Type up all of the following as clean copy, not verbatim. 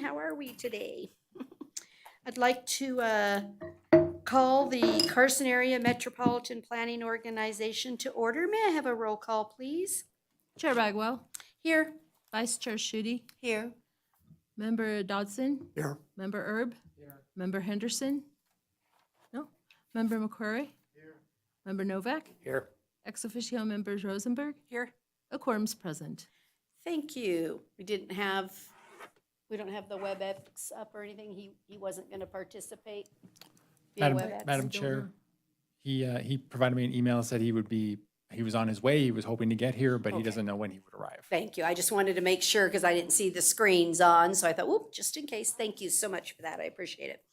How are we today? I'd like to call the Carson Area Metropolitan Planning Organization to order. May I have a roll call, please? Chair Bagwell, Here. Vice Chair Schutte, Here. Member Dodson, Here. Member Erb, Member Henderson, no, Member McQuarrie, Member Novak, Here. ex officio members Rosenberg, Here. a quorum's present. Thank you. We don't have the WebEx up or anything. He wasn't going to participate via WebEx. Madam Chair, he provided me an email, said he was on his way, he was hoping to get here, but he Okay. doesn't know when he would arrive. Thank you. I just wanted to make sure because I didn't see the screens on, so I thought, whoop, just in case. Thank you so much for that. I appreciate it.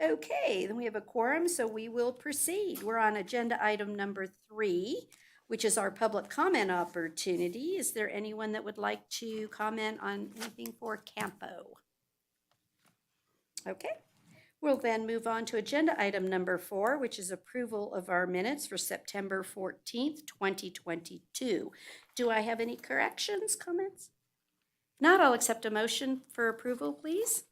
Okay, then we have a quorum, so we will proceed. We're on agenda item number 3, which is our public comment opportunity. Is there anyone that would like to comment on anything for CAMPO? Okay. We'll then move on to agenda item number 4, which is approval of our minutes for September 14th, 2022. Do I have any corrections, comments? If not, I'll accept a motion for approval, please.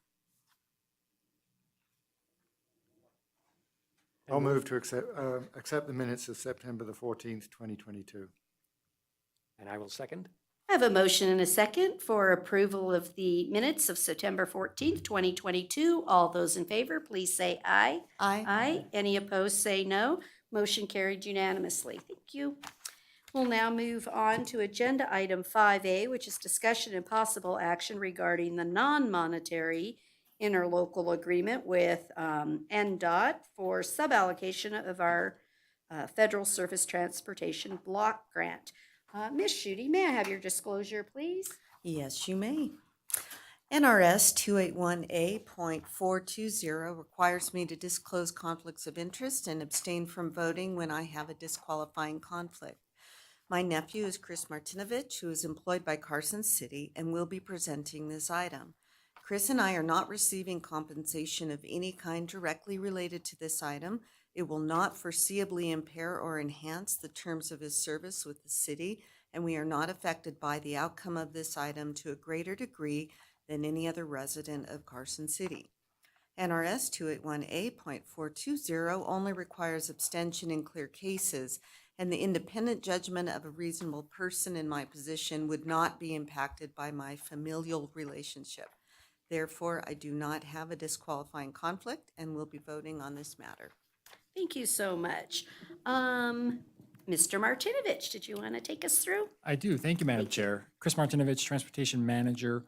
I'll move to accept the minutes of September the 14th, 2022. And I will second. I have a motion and a second for approval of the minutes of September 14th, 2022. All those in favor, please say aye. Aye. Aye. Any opposed, say no. Motion carried unanimously. Thank you. We'll now move on to agenda item 5A, which is discussion and possible action regarding the non-monetary interlocal agreement with NDOT for suballocation of our Federal Surface Transportation Block Grant. Ms. Schutte, may I have your disclosure, please? Yes, you may. NRS 281A.420 requires me to disclose conflicts of interest and abstain from voting when I have a disqualifying conflict. My nephew is Chris Martinovich, who is employed by Carson City and will be presenting this item. Chris and I are not receiving compensation of any kind directly related to this item. It will not foreseeably impair or enhance the terms of his service with the city, and we are not affected by the outcome of this item to a greater degree than any other resident of Carson City. NRS 281A.420 only requires abstention in clear cases, and the independent judgment of a reasonable person in my position would not be impacted by my familial relationship. Therefore, I do not have a disqualifying conflict and will be voting on this matter. Thank you so much. Mr. Martinovich, did you want to take us through? I do. Thank you, Madam Chair. Chris Martinovich, Transportation Manager.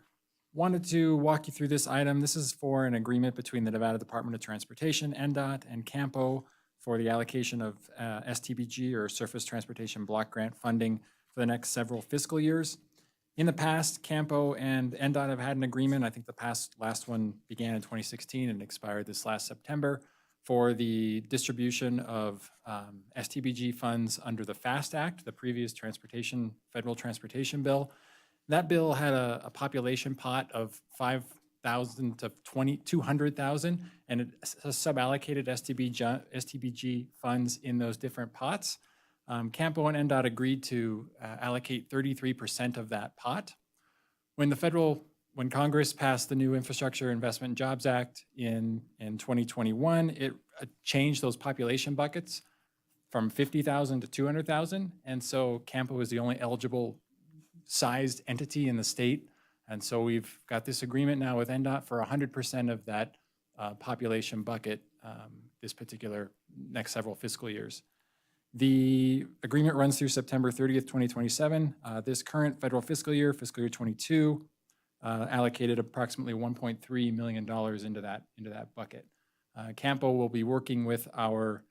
Wanted to walk you through this item. This is for an agreement between the Nevada Department of Transportation, NDOT, and CAMPO for the allocation of STBG, or Surface Transportation Block Grant funding, for the next several fiscal years. In the past, CAMPO and NDOT have had an agreement. I think the last one began in 2016 and expired this last September, for the distribution of STBG funds under the FAST Act, the previous federal transportation bill. That bill had a population pot of 5,000 to 200,000, and it suballocated STBG funds in those different pots. CAMPO and NDOT agreed to allocate 33% of that pot. When Congress passed the new Infrastructure Investment and Jobs Act in 2021, it changed those population buckets from 50,000 to 200,000. And so CAMPO is the only eligible sized entity in the state. And so we've got this agreement now with NDOT for 100% of that population bucket this particular next several fiscal years. The agreement runs through September 30th, 2027. This current federal fiscal year 22, allocated approximately $1.3 million into that bucket. CAMPO will be working with our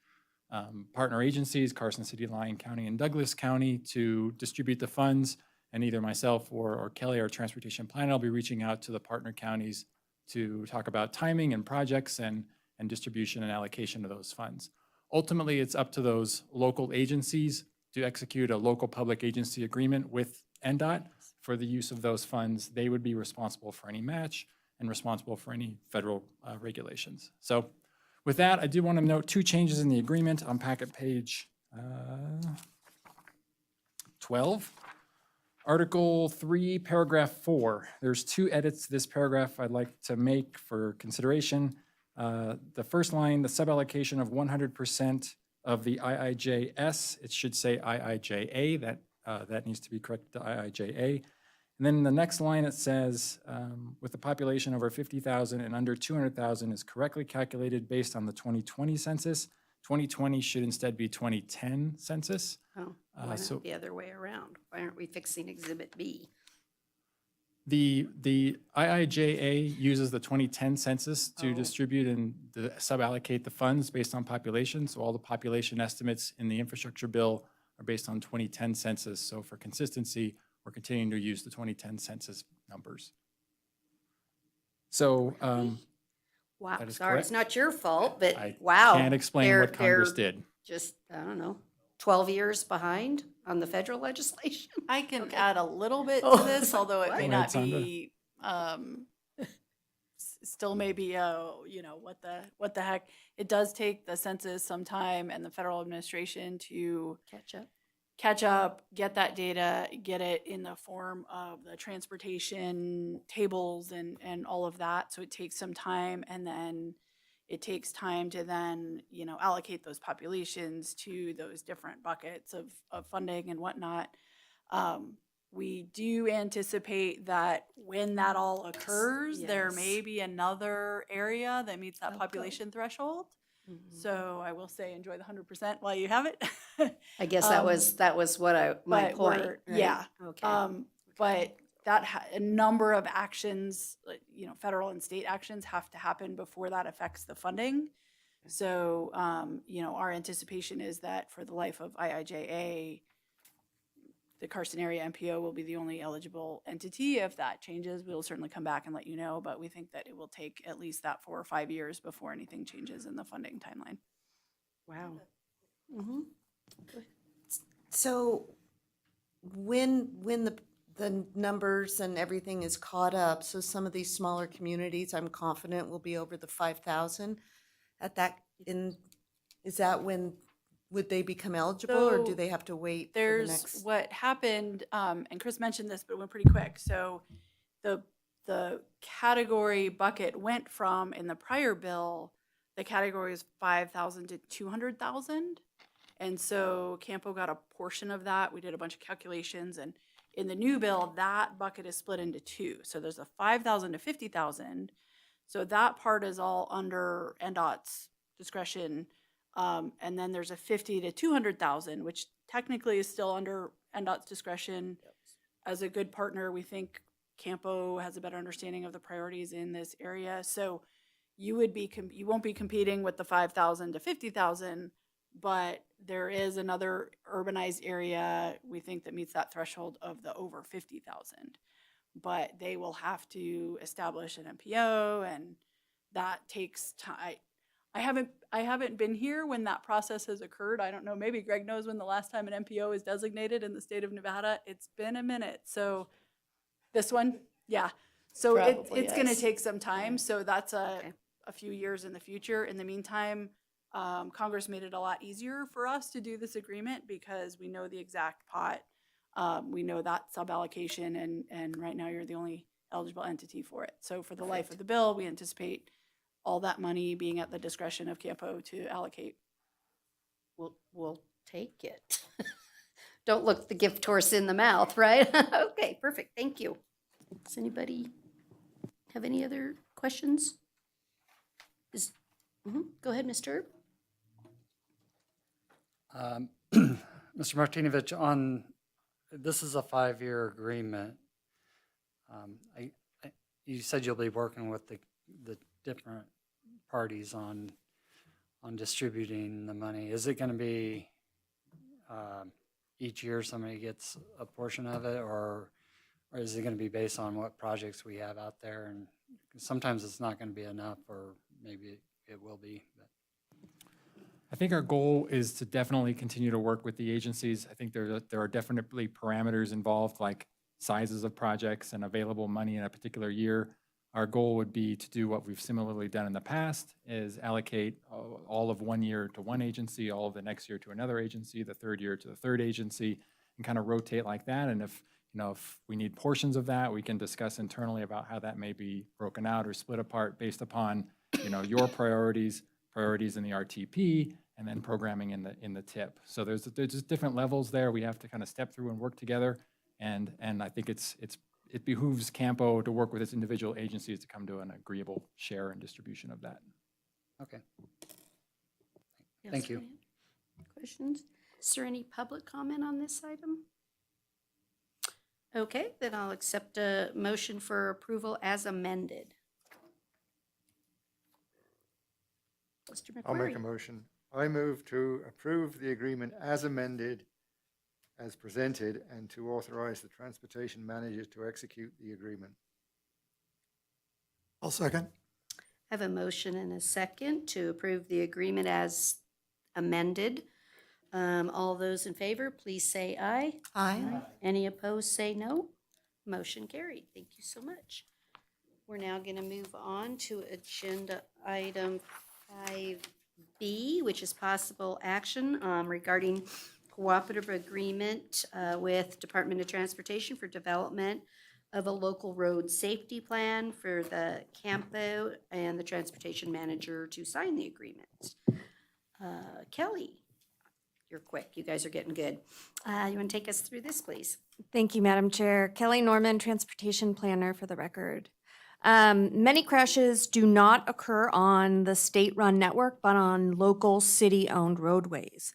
partner agencies, Carson City, Lyon County, and Douglas County, to distribute the funds, and either myself or Kelly, our transportation planner, will be reaching out to the partner counties to talk about timing and projects and distribution and allocation of those funds. Ultimately, it's up to those local agencies to execute a local public agency agreement with NDOT for the use of those funds. They would be responsible for any match and responsible for any federal regulations. So with that, I do want to note 2 changes in the agreement on packet page 12. Article 3, paragraph 4. There's 2 edits to this paragraph I'd like to make for consideration. The first line, the suballocation of 100% of the IIJS, it should say IIJA. That needs to be corrected to IIJA. And then the next line, it says, with the population over 50,000 and under 200,000 is correctly calculated based on the 2020 census. 2020 should instead be 2010 census. Oh, why so- not the other way around? Why aren't we fixing Exhibit B? The IIJA uses the 2010 census to Oh. distribute and suballocate the funds based on population. So all the population estimates in the infrastructure bill are based on 2010 census. So for consistency, we're continuing to use the 2010 census numbers. So Wow, That is sorry, it's correct. not your fault, but I wow. can't explain they're- what Congress they're did. Just, I don't know, 12 years behind on the federal legislation? I can Okay. add a little bit Oh, to this, although it what? may Go not ahead, Sandra. be, still may be, what the heck. It does take the census some time and the federal administration to Catch up. get that data, get it in the form of the transportation tables and all of that. So it takes some time, and then it takes time to then, allocate those populations to those different buckets of funding and whatnot. We do anticipate that when that all occurs, there Yes. may be another area that meets that Oh, good. population threshold. Mhm. So I will say enjoy the 100% while you have it. I guess that Um, was my but point, we're- right? yeah. Okay. But a number of actions, like, federal and state actions have to happen before that affects the funding. So, our anticipation is that for the life of IIJA, the Carson area MPO will be the only eligible entity. If that changes, we'll certainly come back and let you know, but we think that it will take at least that 4 or 5 years before anything changes in the funding timeline. Wow. Mm-hmm. So when the numbers and everything is caught up, so some of these smaller communities, I'm confident will be over the 5,000 at that, is that when, would they become eligible, or do So they have to wait for the There's next? what happened, and Chris mentioned this, but it went pretty quick. So the category bucket went from, in the prior bill, the category is 5,000 to 200,000. And so Campo got a portion of that. We did a bunch of calculations, and in the new bill, that bucket is split into 2. So there's a 5,000 to 50,000. So that part is all under NDOT's discretion. And then there's a 50 to 200,000, which technically is still under NDOT's discretion. As a good partner, we think Campo has a better understanding of the priorities in this area. So you won't be competing with the 5,000 to 50,000, but there is another urbanized area, we think, that meets that threshold of the over 50,000. But they will have to establish an MPO, and that takes time. I haven't been here when that process has occurred. I don't know, maybe Greg knows when the last time an MPO is designated in the state of Nevada. It's been a minute. So this one, yeah. So Probably, it's going to yes. take some time. So that's Okay. a few years in the future. In the meantime, Congress made it a lot easier for us to do this agreement because we know the exact pot. We know that suballocation, and right now you're the only eligible entity for it. So for the life of the bill, we anticipate all that money being at the discretion of Campo to allocate. We'll take it. Don't look the gift horse in the mouth, right? Okay, perfect, thank you. Does anybody have any other questions? Go ahead, Mr. Erb. Mr. Martinovich, this is a 5-year agreement. You said you'll be working with the different parties on distributing the money. Is it going to be each year somebody gets a portion of it, or is it going to be based on what projects we have out there? And sometimes it's not going to be enough, or maybe it will be. But. I think our goal is to definitely continue to work with the agencies. I think there are definitely parameters involved, like sizes of projects and available money in a particular year. Our goal would be to do what we've similarly done in the past, is allocate all of one year to one agency, all of the next year to another agency, the third year to the third agency, and kind of rotate like that. And if if we need portions of that, we can discuss internally about how that may be broken out or split apart based upon, your priorities in the RTP, and then programming in the TIP. So there's just different levels there. We have to kind of step through and work together. And I think it behooves CAMPO to work with its individual agencies to come to an agreeable share and distribution of that. Okay. Yes, Thank you. ma'am. Questions? Is there any public comment on this item? Okay, then I'll accept a motion for approval as amended. Mr. I'll make a McQuarrie. motion. I move to approve the agreement as amended, as presented, and to authorize the transportation manager to execute the agreement. I'll second. I have a motion and a second to approve the agreement as amended. All those in favor, please say aye. Aye. Any opposed, say no. Motion carried. Thank you so much. We're now going to move on to agenda item 5B, which is possible action regarding cooperative agreement with Department of Transportation for development of a local road safety plan for the CAMPO and the transportation manager to sign the agreement. Kelly, you're quick. You guys are getting good. You want to take us through this, please? Thank you, Madam Chair. Kelly Norman, Transportation Planner for the record. Many crashes do not occur on the state-run network, but on local city-owned roadways.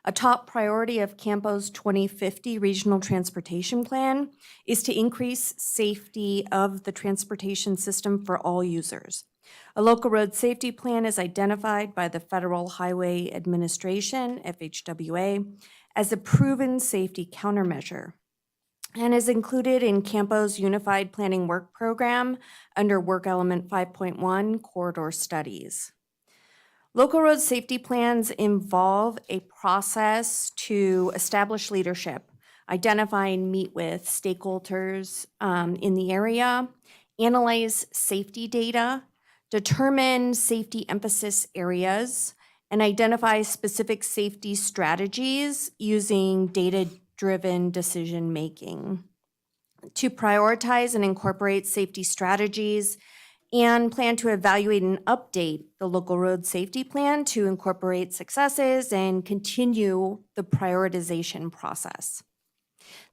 A top priority of CAMPO's 2050 Regional Transportation Plan is to increase safety of the transportation system for all users. A local road safety plan is identified by the Federal Highway Administration, FHWA, as a proven safety countermeasure and is included in CAMPO's Unified Planning Work Program under Work Element 5.1 Corridor Studies. Local road safety plans involve a process to establish leadership, identify and meet with stakeholders in the area, analyze safety data, determine safety emphasis areas, and identify specific safety strategies using data-driven decision-making. To prioritize and incorporate safety strategies and plan to evaluate and update the local road safety plan to incorporate successes and continue the prioritization process.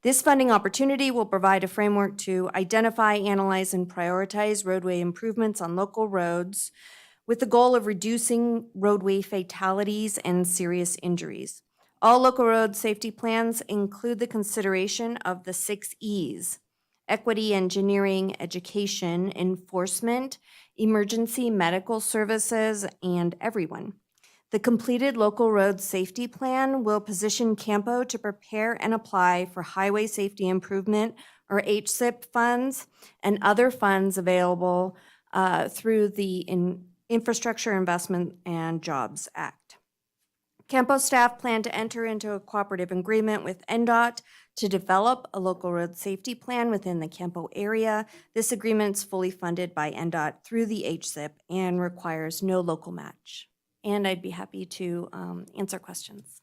This funding opportunity will provide a framework to identify, analyze, and prioritize roadway improvements on local roads with the goal of reducing roadway fatalities and serious injuries. All local road safety plans include the consideration of the 6 E's: equity, engineering, education, enforcement, emergency medical services, and everyone. The completed local road safety plan will position CAMPO to prepare and apply for highway safety improvement, or HSIP funds, and other funds available through the Infrastructure Investment and Jobs Act. CAMPO staff plan to enter into a cooperative agreement with NDOT to develop a local road safety plan within the CAMPO area. This agreement is fully funded by NDOT through the HSIP and requires no local match. And I'd be happy to answer questions.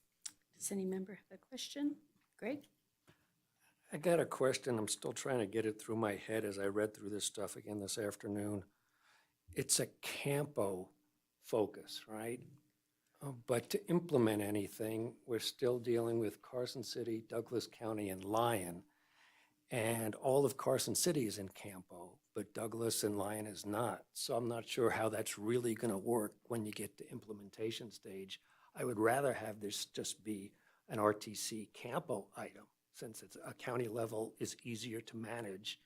Does any member have a question? Greg? I got a question. I'm still trying to get it through my head as I read through this stuff again this afternoon. It's a CAMPO focus, right? But to implement anything, we're still dealing with Carson City, Douglas County, and Lyon. And all of Carson City is in CAMPO, but Douglas and Lyon is not. So I'm not sure how that's really going to work when you get to implementation stage. I would rather have this just be an RTC CAMPO item, since it's a county level is easier to manage,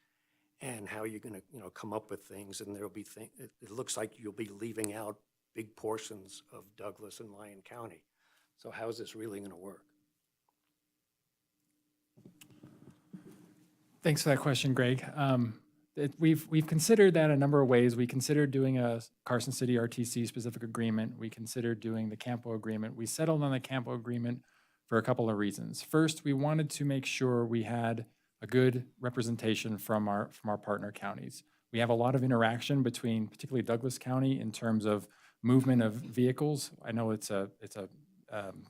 and how you're going to come up with things. And there'll be it looks like you'll be leaving out big portions of Douglas and Lyon County. So how is this really going to work? Thanks for that question, Greg. We've considered that a number of ways. We considered doing a Carson City RTC specific agreement. We considered doing the CAMPO agreement. We settled on the CAMPO agreement for a couple of reasons. First, we wanted to make sure we had a good representation from our partner counties. We have a lot of interaction between particularly Douglas County in terms of movement of vehicles. I know it's a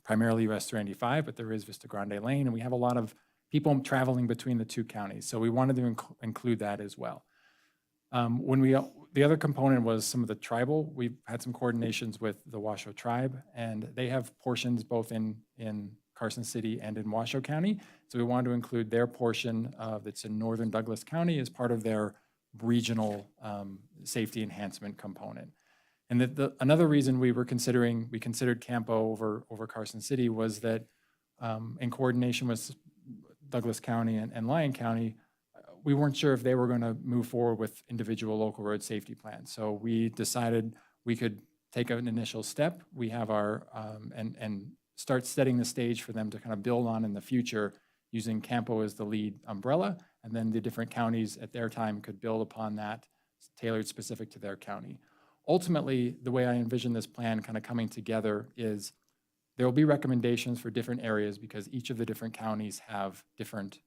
primarily US 395, but there is Vista Grande Lane, and we have a lot of people traveling between the two counties. So we wanted to include that as well. The other component was some of the tribal. We've had some coordinations with the Washoe tribe, and they have portions both in Carson City and in Washoe County. So we wanted to include their portion that's in northern Douglas County as part of their regional safety enhancement component. And another reason we considered CAMPO over Carson City was that in coordination with Douglas County and Lyon County, we weren't sure if they were going to move forward with individual local road safety plans. So we decided we could take an initial step. We have our, and start setting the stage for them to kind of build on in the future using CAMPO as the lead umbrella. And then the different counties at their time could build upon that, tailored specific to their county. Ultimately, the way I envision this plan kind of coming together is there will be recommendations for different areas because each of the different counties have different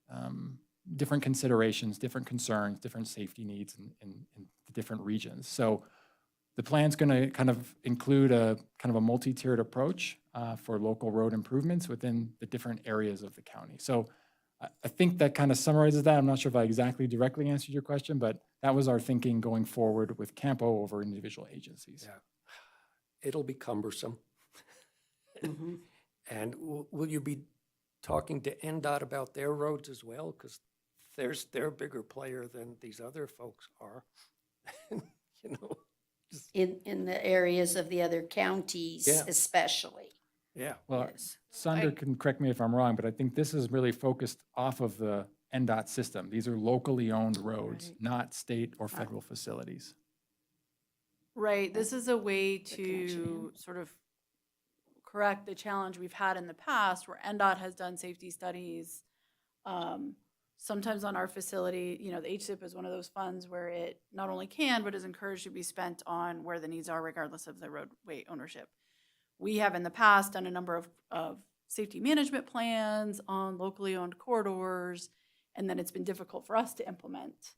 considerations, different concerns, different safety needs in the different regions. So the plan's going to kind of include a kind of a multi-tiered approach for local road improvements within the different areas of the county. So I think that kind of summarizes that. I'm not sure if I exactly directly answered your question, but that was our thinking going forward with CAMPO over individual agencies. Yeah. It'll be cumbersome. Mhm. And will you be talking to NDOT about their roads as well? Because they're a bigger player than these other folks are. You know, In the areas of the other counties Yeah. especially. yeah. Well, Yes. Sander can correct me if I'm wrong, but I think this is really focused off of the NDOT system. These are locally owned roads, Right. not state or federal facilities. Right, this is a way connection, to sort of correct the challenge we've had in the past where NDOT has done safety studies. Sometimes on our facility, you know, the HSIP is one of those funds where it not only can, but is encouraged to be spent on where the needs are regardless of the roadway ownership. We have in the past done a number of safety management plans on locally owned corridors, and then it's been difficult for us to implement.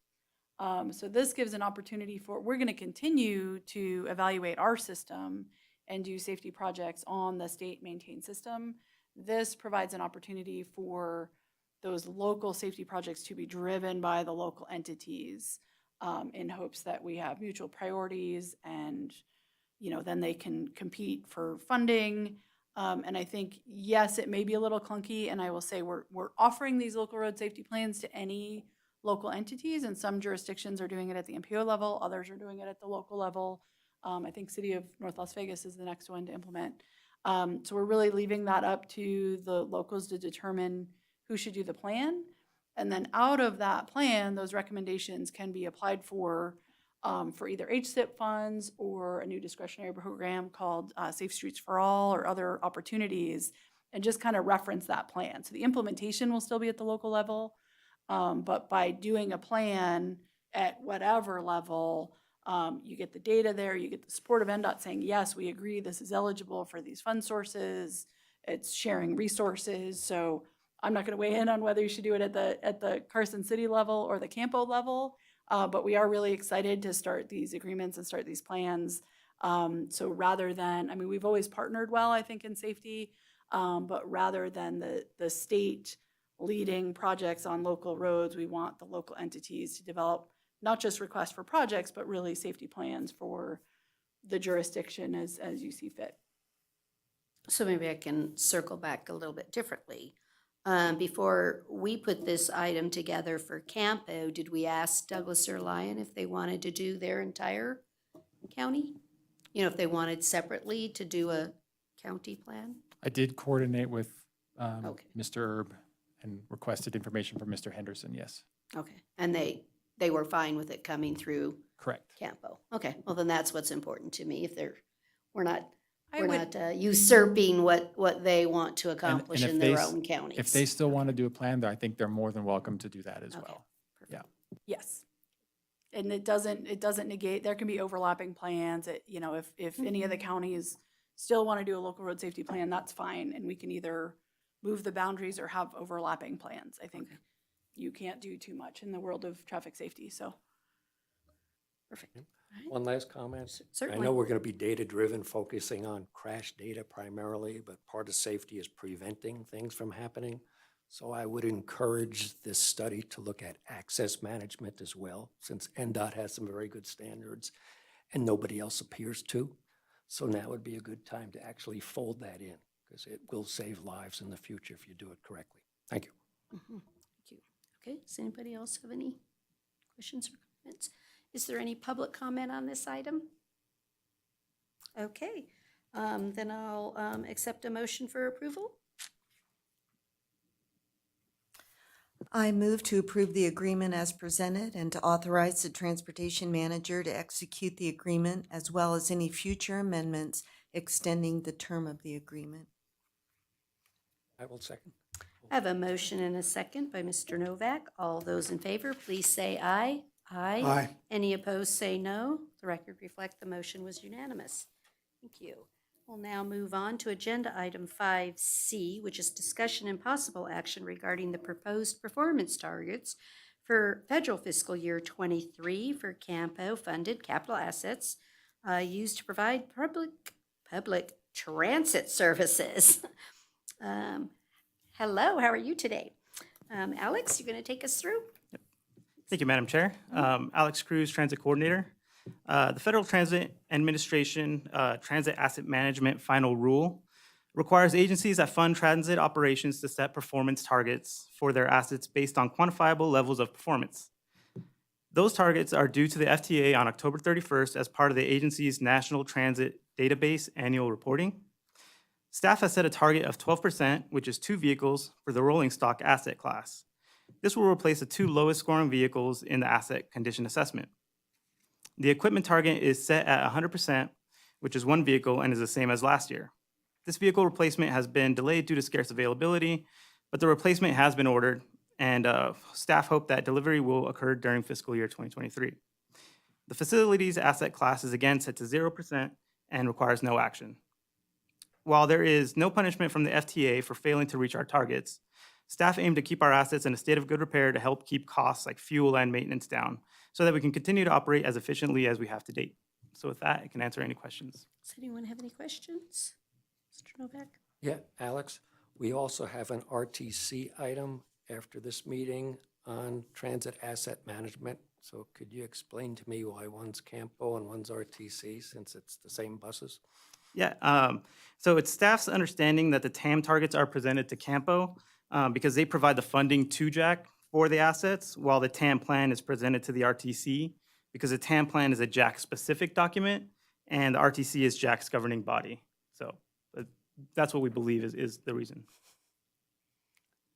So this gives an opportunity we're going to continue to evaluate our system and do safety projects on the state maintained system. This provides an opportunity for those local safety projects to be driven by the local entities in hopes that we have mutual priorities and, you know, then they can compete for funding. And I think, yes, it may be a little clunky, and I will say we're offering these local road safety plans to any local entities, and some jurisdictions are doing it at the MPO level, others are doing it at the local level. I think City of North Las Vegas is the next one to implement. So we're really leaving that up to the locals to determine who should do the plan. And then out of that plan, those recommendations can be applied for either HSIP funds or a new discretionary program called Safe Streets for All or other opportunities, and just kind of reference that plan. So the implementation will still be at the local level, but by doing a plan at whatever level, you get the data there, you get the support of NDOT saying, yes, we agree this is eligible for these fund sources, it's sharing resources. So I'm not going to weigh in on whether you should do it at the Carson City level or the CAMPO level, but we are really excited to start these agreements and start these plans. So rather than, I mean, we've always partnered well, I think, in safety, but rather than the state leading projects on local roads, we want the local entities to develop not just requests for projects, but really safety plans for the jurisdiction as you see fit. So maybe I can circle back a little bit differently. Before we put this item together for CAMPO, did we ask Douglas or Lyon if they wanted to do their entire county? You know, if they wanted separately to do a county plan? I did coordinate with Okay. Mr. Erb and requested information from Mr. Henderson, yes. Okay, and they were fine with it coming through Correct. CAMPO? Okay, well then that's what's important to me, if we're not I We're would- not usurping what they want to accomplish if in they their s- own counties. If they still want to do a plan, I think they're more than welcome to do that as Okay. well. Yes. And it doesn't negate, there can be overlapping plans. You know, if any of the counties still want to do a local road safety plan, that's fine. And we can either move the boundaries or have overlapping plans. I think Okay. you can't do too much in the world of traffic safety, so. Perfect. One last comment. I Certainly. know we're going to be data-driven, focusing on crash data primarily, but part of safety is preventing things from happening. So I would encourage this study to look at access management as well, since NDOT has some very good standards and nobody else appears to. So now would be a good time to actually fold that in, because it will save lives in the future if you do it correctly. Thank you. Thank you. Okay, does anybody else have any questions or comments? Is there any public comment on this item? Okay, then I'll accept a motion for approval. I move to approve the agreement as presented and to authorize the transportation manager to execute the agreement as well as any future amendments extending the term of the agreement. I will second. I have a motion and a second by Mr. Novak. All those in favor, please say aye. Aye. Aye. Any opposed, say no. The record reflect the motion was unanimous. Thank you. We'll now move on to agenda item 5C, which is discussion and possible action regarding the proposed performance targets for federal fiscal year 23 for CAMPO funded capital assets used to provide public transit services. Hello, how are you today? Alex, you going to take us through? Thank you, Madam Chair. Alex Cruz, Transit Coordinator. The Federal Transit Administration Transit Asset Management Final Rule requires agencies that fund transit operations to set performance targets for their assets based on quantifiable levels of performance. Those targets are due to the FTA on October 31st as part of the agency's National Transit Database annual reporting. Staff has set a target of 12%, which is 2 vehicles, for the rolling stock asset class. This will replace the 2 lowest scoring vehicles in the asset condition assessment. The equipment target is set at 100%, which is 1 vehicle and is the same as last year. This vehicle replacement has been delayed due to scarce availability, but the replacement has been ordered, and staff hope that delivery will occur during fiscal year 2023. The facilities asset class is again set to 0% and requires no action. While there is no punishment from the FTA for failing to reach our targets, staff aim to keep our assets in a state of good repair to help keep costs like fuel and maintenance down so that we can continue to operate as efficiently as we have to date. So with that, I can answer any questions. Does anyone have any questions? Mr. Novak? Yeah, Alex, we also have an RTC item after this meeting on transit asset management. So could you explain to me why one's CAMPO and one's RTC, since it's the same buses? Yeah, so it's staff's understanding that the TAM targets are presented to CAMPO because they provide the funding to JAC for the assets, while the TAM plan is presented to the RTC because the TAM plan is a JAC-specific document and the RTC is JAC's governing body. So that's what we believe is the reason.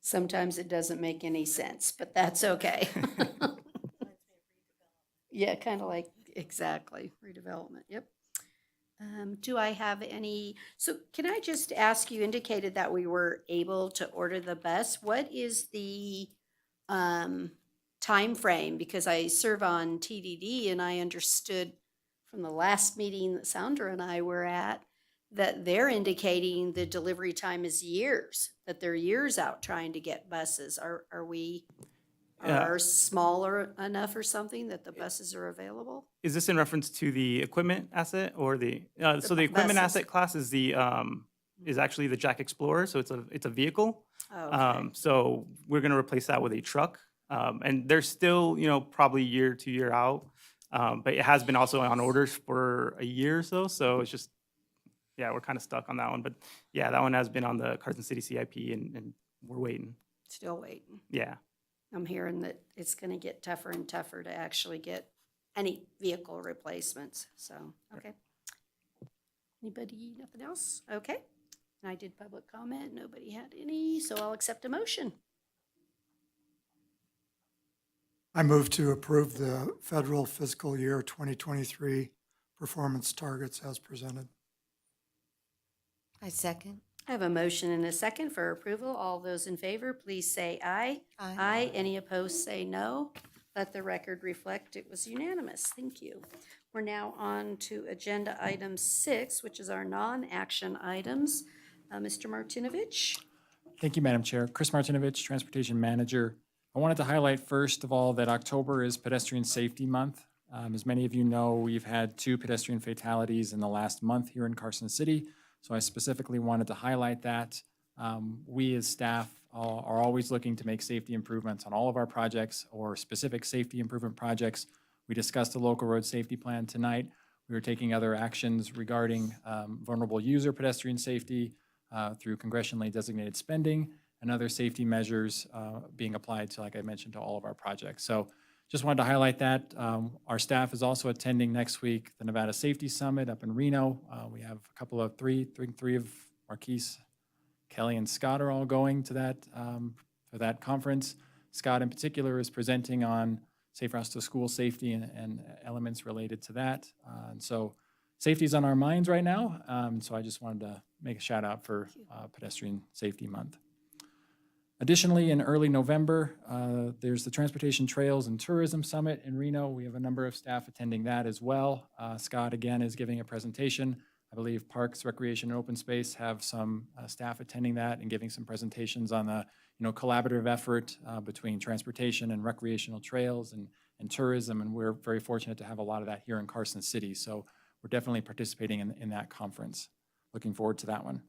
Sometimes it doesn't make any sense, but that's okay. Yeah, kind of like, exactly, redevelopment, yep. Do I have any, so can I just ask, you indicated that we were able to order the bus. What is the time frame? Because I serve on TDD and I understood from the last meeting that Sandra and I were at that they're indicating the delivery time is years, that they're years out trying to get buses. Are we are smaller enough or something that the buses are available? Is this in reference to the equipment asset or the, so the equipment buses. asset class is the, is actually the JAC Explorer, so it's a vehicle. Okay. So we're gonna replace that with a truck. And they're still, probably year to year out. But it has been also on orders for a year or so, so it's just, yeah, we're kind of stuck on that one. But yeah, that one has been on the Carson City CIP and we're waiting. Still waiting. Yeah. I'm hearing that it's going to get tougher and tougher to actually get any vehicle replacements, so, okay. Anybody, nothing else? Okay. And I did public comment, nobody had any, so I'll accept a motion. I move to approve the federal fiscal year 2023 performance targets as presented. I second. I have a motion and a second for approval. All those in favor, please say aye. Aye. Any opposed, say no. Let the record reflect it was unanimous. Thank you. We're now on to agenda item 6, which is our non-action items. Mr. Martinovich? Thank you, Madam Chair. Chris Martinovich, Transportation Manager. I wanted to highlight first of all that October is Pedestrian Safety Month. As many of you know, we've had 2 pedestrian fatalities in the last month here in Carson City. So I specifically wanted to highlight that. We as staff are always looking to make safety improvements on all of our projects or specific safety improvement projects. We discussed the local road safety plan tonight. We are taking other actions regarding vulnerable user pedestrian safety through congressionally designated spending and other safety measures being applied to, like I mentioned, to all of our projects. So just wanted to highlight that. Our staff is also attending next week the Nevada Safety Summit up in Reno. We have a couple of three of Marquise, Kelly, and Scott are all going to that for that conference. Scott in particular is presenting on safe routes to school safety and elements related to that. And so safety is on our minds right now. So I just wanted to make a shout out for Pedestrian Safety Month. Additionally, in early November, there's the Transportation Trails and Tourism Summit in Reno. We have a number of staff attending that as well. Scott, again, is giving a presentation. I believe Parks, Recreation, and Open Space have some staff attending that and giving some presentations on the collaborative effort between transportation and recreational trails and tourism. And we're very fortunate to have a lot of that here in Carson City. So we're definitely participating in that conference. Looking forward to that one.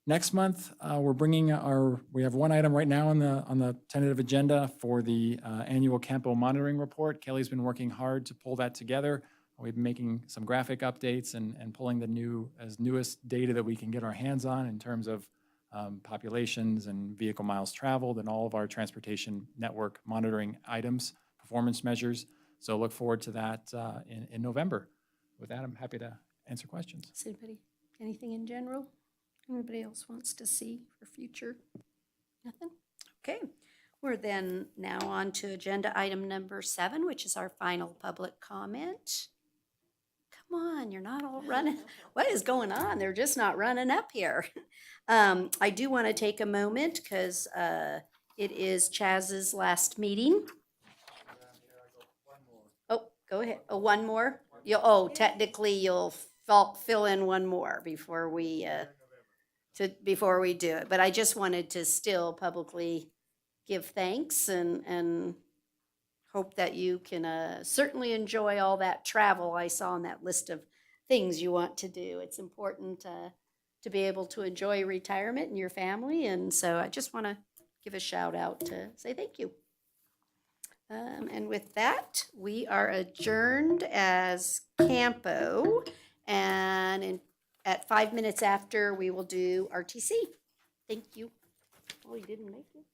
Next month, we're bringing we have one item right now on the tentative agenda for the annual CAMPO monitoring report. Kelly's been working hard to pull that together. We've been making some graphic updates and pulling the newest data that we can get our hands on in terms of populations and vehicle miles traveled and all of our transportation network monitoring items, performance measures. So look forward to that in November. With that, I'm happy to answer questions. Does anybody, anything in general? Anybody else wants to see for future? Nothing? Okay. We're then now on to agenda item number 7, which is our final public comment. Come on, you're not all running. What is going on? They're just not running up here. I do want to take a moment because it is Chaz's last meeting. Oh, go ahead. Oh, one more? Technically you'll fill in one more before we do it. But I just wanted to still publicly give thanks and hope that you can certainly enjoy all that travel I saw on that list of things you want to do. It's important to be able to enjoy retirement and your family. And so I just want to give a shout out to say thank you. And with that, we are adjourned as CAMPO. And at 5 minutes after, we will do RTC. Thank you. Oh, you didn't make it?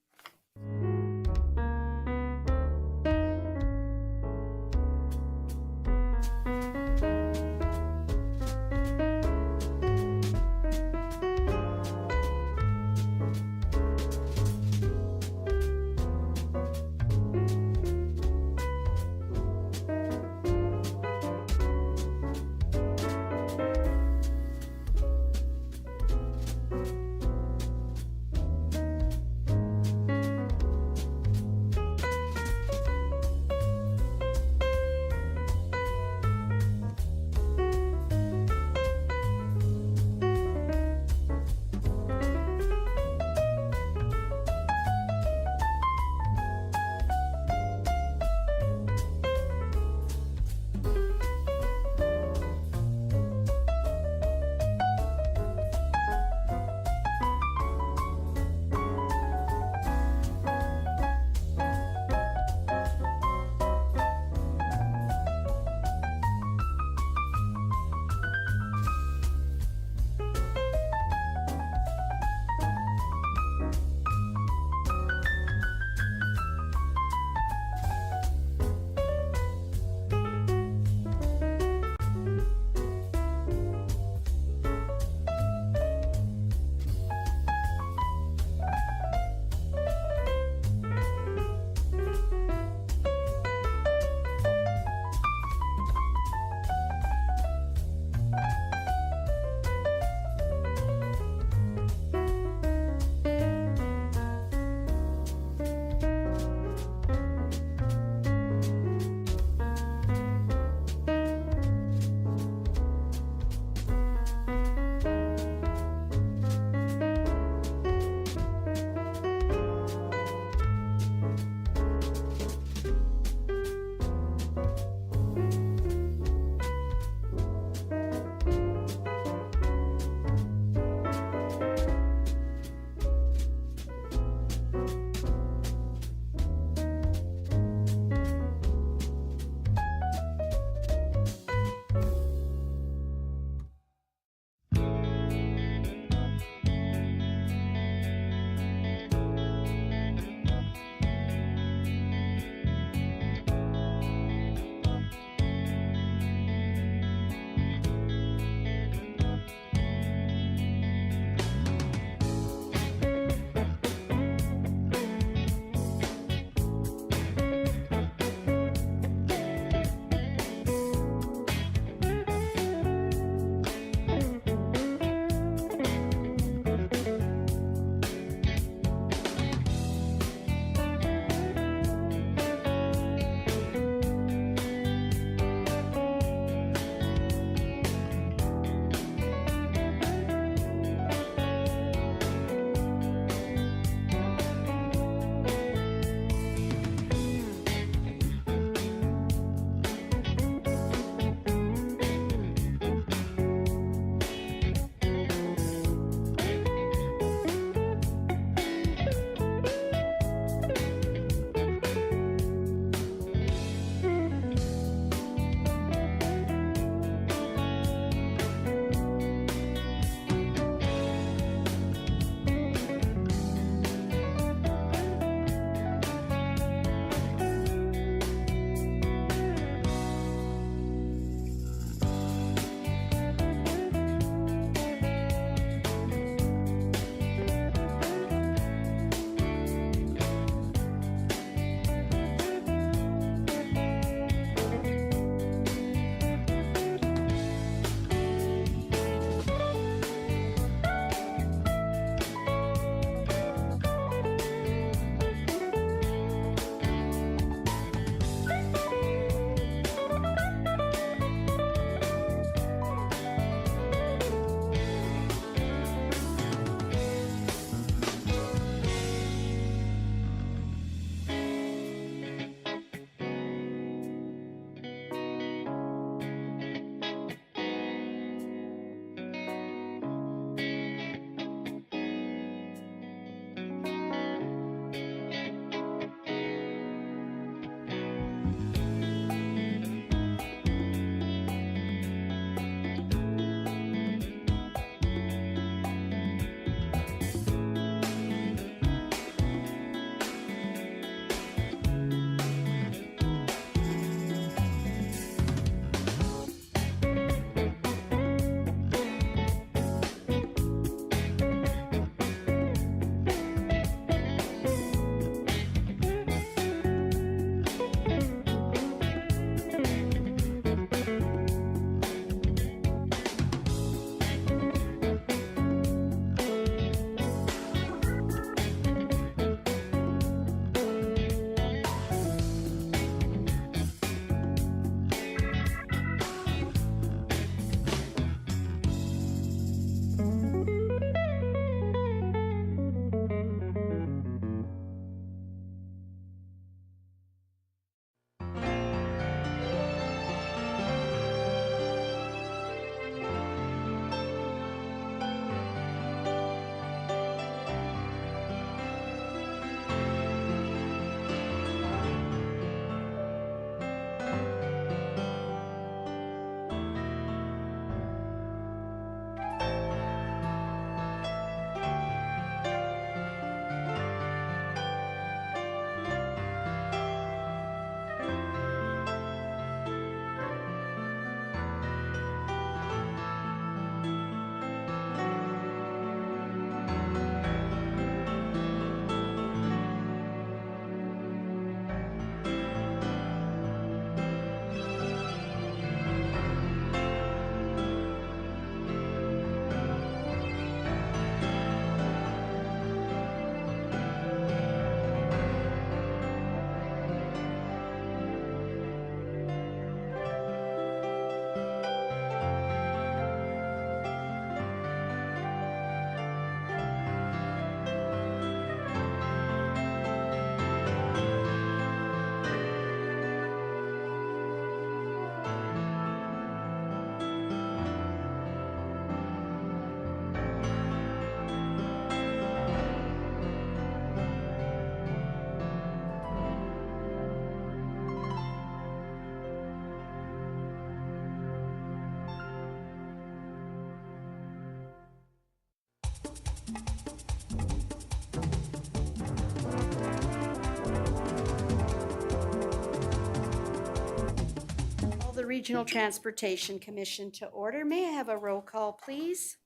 Regional Transportation Commission to order. May I have a roll call, please?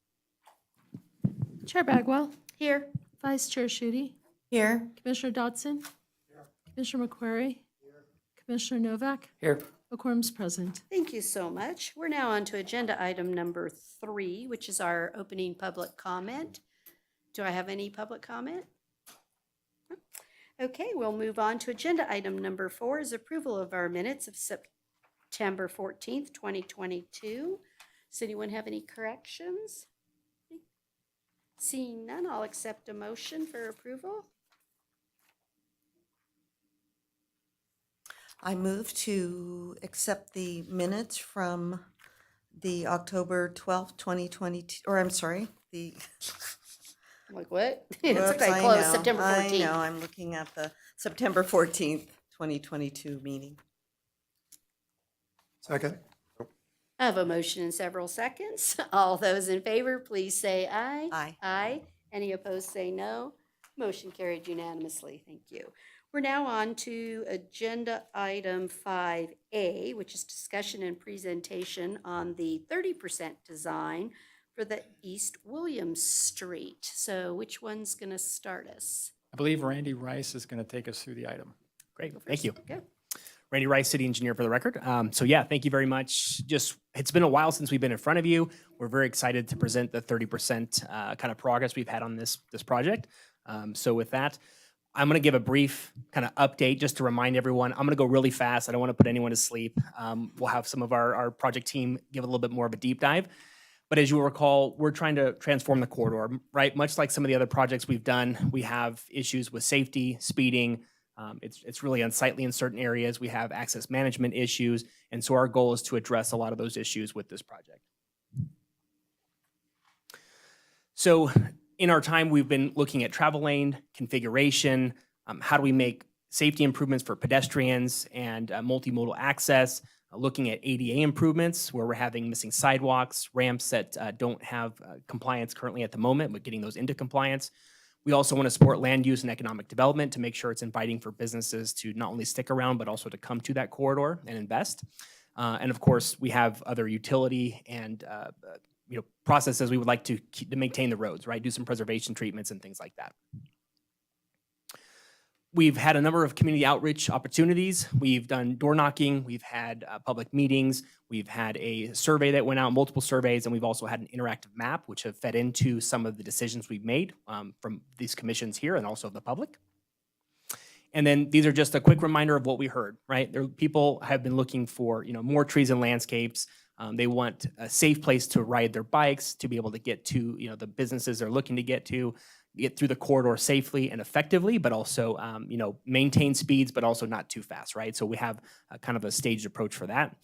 Chair Bagwell, Here. Vice Chair Shudi, Here. Commissioner Dodson, Commissioner McQuarrie, Commissioner Novak, Here. a quorum's present. Thank you so much. We're now on to agenda item number 3, which is our opening public comment. Do I have any public comment? Okay, we'll move on to agenda item number 4 is approval of our minutes of September 14th, 2022. Does anyone have any corrections? Seeing none, I'll accept a motion for approval. I move to accept the minutes from the October 12th, 2022, or I'm sorry, the. I'm like, what? It's Whoops, okay, I close, know, September 14th. I know, I'm looking at the September 14th, 2022 meeting. Second? I have a motion in several seconds. All those in favor, please say aye. Aye. Aye. Any opposed, say no. Motion carried unanimously. Thank you. We're now on to agenda item 5A, which is discussion and presentation on the 30% design for the East Williams Street. So which one's going to start us? I believe Randy Rice is going to take us through the item. Great, thank you. Okay. Randy Rice, city engineer for the record. So yeah, thank you very much. Just, it's been a while since we've been in front of you. We're very excited to present the 30% kind of progress we've had on this project. So with that, I'm going to give a brief kind of update just to remind everyone. I'm going to go really fast. I don't want to put anyone to sleep. We'll have some of our project team give a little bit more of a deep dive. But as you will recall, we're trying to transform the corridor, right? Much like some of the other projects we've done, we have issues with safety, speeding. It's really unsightly in certain areas. We have access management issues. And so our goal is to address a lot of those issues with this project. So in our time, we've been looking at travel lane configuration. How do we make safety improvements for pedestrians and multimodal access? Looking at ADA improvements where we're having missing sidewalks, ramps that don't have compliance currently at the moment, but getting those into compliance. We also want to support land use and economic development to make sure it's inviting for businesses to not only stick around, but also to come to that corridor and invest. And of course, we have other utility and processes we would like to keep to maintain the roads, right? Do some preservation treatments and things like that. We've had a number of community outreach opportunities. We've done door knocking. We've had public meetings. We've had a survey that went out, multiple surveys, and we've also had an interactive map, which have fed into some of the decisions we've made from these commissions here and also the public. And then these are just a quick reminder of what we heard, right? People have been looking for, more trees and landscapes. They want a safe place to ride their bikes, to be able to get to, the businesses they're looking to get through the corridor safely and effectively, but also, maintain speeds, but also not too fast, right? So we have kind of a staged approach for that.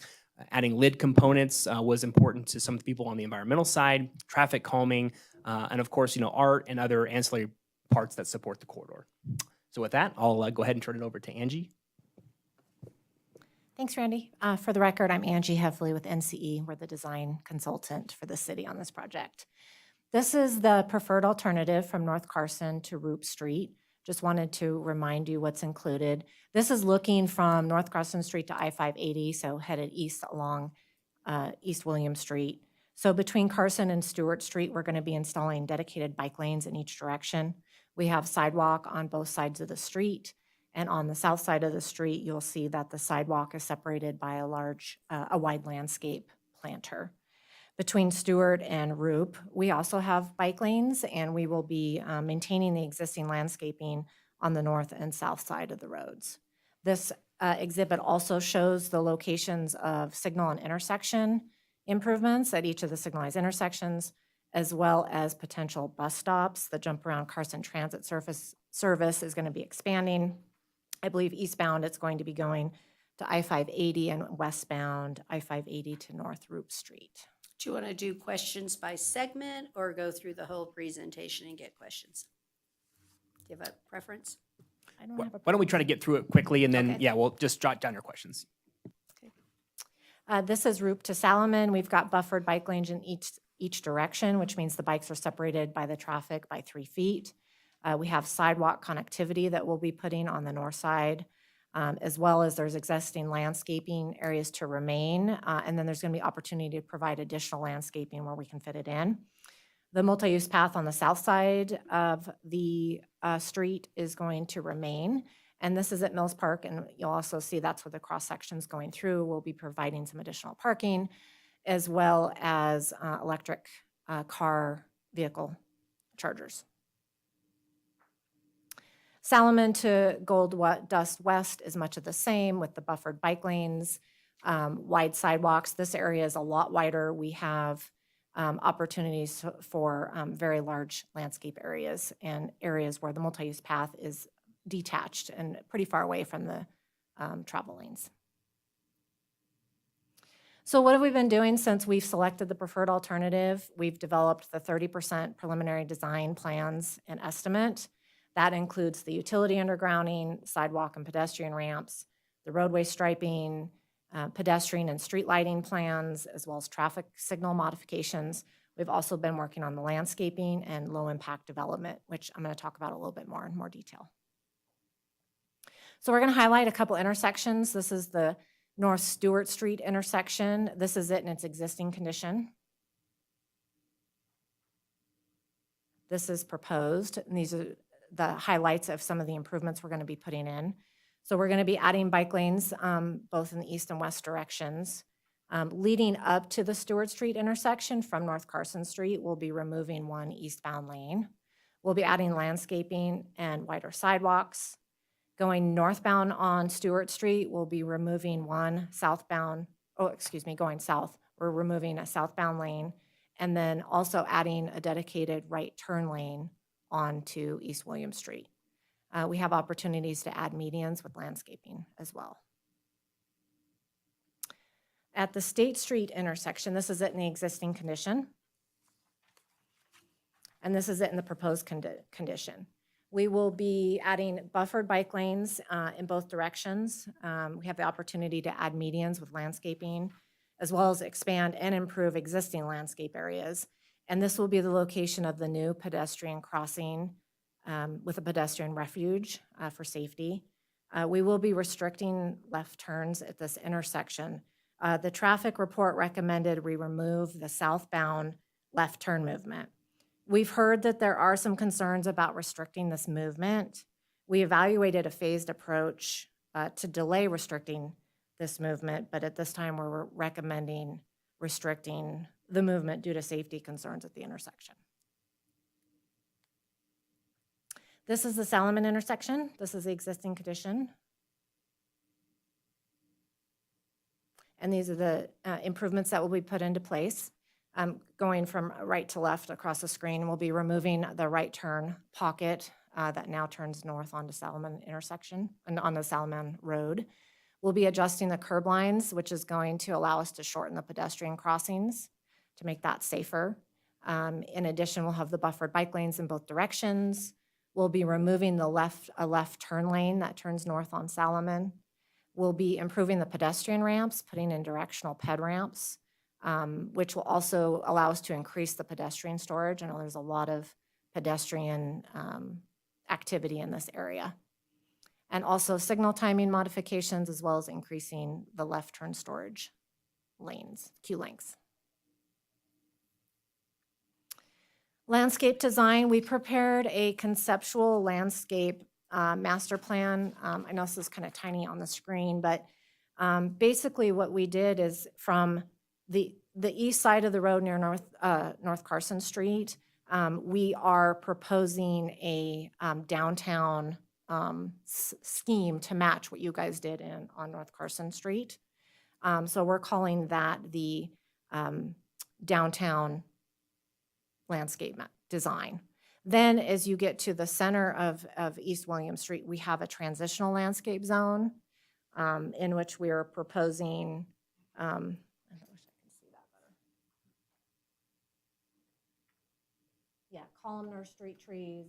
Adding lid components was important to some of the people on the environmental side, traffic calming, and of course, art and other ancillary parts that support the corridor. So with that, I'll go ahead and turn it over to Angie. Thanks, Randy. For the record, I'm Angie Heffley with NCE. We're the design consultant for the city on this project. This is the preferred alternative from North Carson to Roop Street. Just wanted to remind you what's included. This is looking from North Carson Street to I-580, so headed east along East William Street. So between Carson and Stewart Street, we're going to be installing dedicated bike lanes in each direction. We have sidewalk on both sides of the street. And on the south side of the street, you'll see that the sidewalk is separated by a wide landscape planter. Between Stewart and Roop, we also have bike lanes, and we will be maintaining the existing landscaping on the north and south side of the roads. This exhibit also shows the locations of signal and intersection improvements at each of the signalized intersections, as well as potential bus stops. The Jump Around Carson Transit service is going to be expanding. I believe eastbound it's going to be going to I-580 and westbound I-580 to North Roop Street. Do you want to do questions by segment or go through the whole presentation and get questions? Do you have a preference? I don't have a Why don't we try to get through it quickly and then, Okay. we'll just jot down your questions. This is Roop to Salomon. We've got buffered bike lanes in each direction, which means the bikes are separated by the traffic by 3 feet. We have sidewalk connectivity that we'll be putting on the north side. as well as there's existing landscaping areas to remain, and then there's going to be opportunity to provide additional landscaping where we can fit it in. The multi-use path on the south side of the street is going to remain, and this is at Mills Park, and you'll also see that's where the cross-section's going through. We'll be providing some additional parking, as well as electric car vehicle chargers. Salomon to Dust West is much of the same with the buffered bike lanes, wide sidewalks. This area is a lot wider. We have opportunities for very large landscape areas and areas where the multi-use path is detached and pretty far away from the travel lanes. So what have we been doing since we've selected the preferred alternative? We've developed the 30% preliminary design plans and estimate. That includes the utility undergrounding, sidewalk and pedestrian ramps, the roadway striping, pedestrian and street lighting plans, as well as traffic signal modifications. We've also been working on the landscaping and low-impact development, which I'm going to talk about a little bit more in more detail. So we're going to highlight a couple intersections. This is the North Stewart Street intersection. This is it in its existing condition. This is proposed, and these are the highlights of some of the improvements we're going to be putting in. So we're going to be adding bike lanes both in the east and west directions. Leading up to the Stewart Street intersection from North Carson Street, we'll be removing one eastbound lane. We'll be adding landscaping and wider sidewalks. Going northbound on Stewart Street, we'll be removing one southbound, going south, we're removing a southbound lane, and then also adding a dedicated right turn lane onto East William Street. We have opportunities to add medians with landscaping as well. At the State Street intersection, this is it in the existing condition, and this is it in the proposed condition. We will be adding buffered bike lanes in both directions. We have the opportunity to add medians with landscaping, as well as expand and improve existing landscape areas. And this will be the location of the new pedestrian crossing with a pedestrian refuge for safety. We will be restricting left turns at this intersection. The traffic report recommended we remove the southbound left turn movement. We've heard that there are some concerns about restricting this movement. We evaluated a phased approach to delay restricting this movement, but at this time we're recommending restricting the movement due to safety concerns at the intersection. This is the Salomon intersection. This is the existing condition. And these are the improvements that will be put into place. Going from right to left across the screen, we'll be removing the right turn pocket that now turns north onto Salomon intersection and on the Salomon Road. We'll be adjusting the curb lines, which is going to allow us to shorten the pedestrian crossings to make that safer. In addition, we'll have the buffered bike lanes in both directions. We'll be removing a left turn lane that turns north on Salomon. We'll be improving the pedestrian ramps, putting in directional ped ramps, which will also allow us to increase the pedestrian storage. I know there's a lot of pedestrian activity in this area. And also signal timing modifications, as well as increasing the left turn storage lanes, queue lengths. Landscape design, we prepared a conceptual landscape master plan. I know this is kind of tiny on the screen, but basically what we did is from the east side of the road near North Carson Street, we are proposing a downtown scheme to match what you guys did on North Carson Street. So we're calling that the downtown landscape design. Then as you get to the center of East William Street, we have a transitional landscape zone in which we are proposing, I wish I could see that better. Yeah, columnar street trees,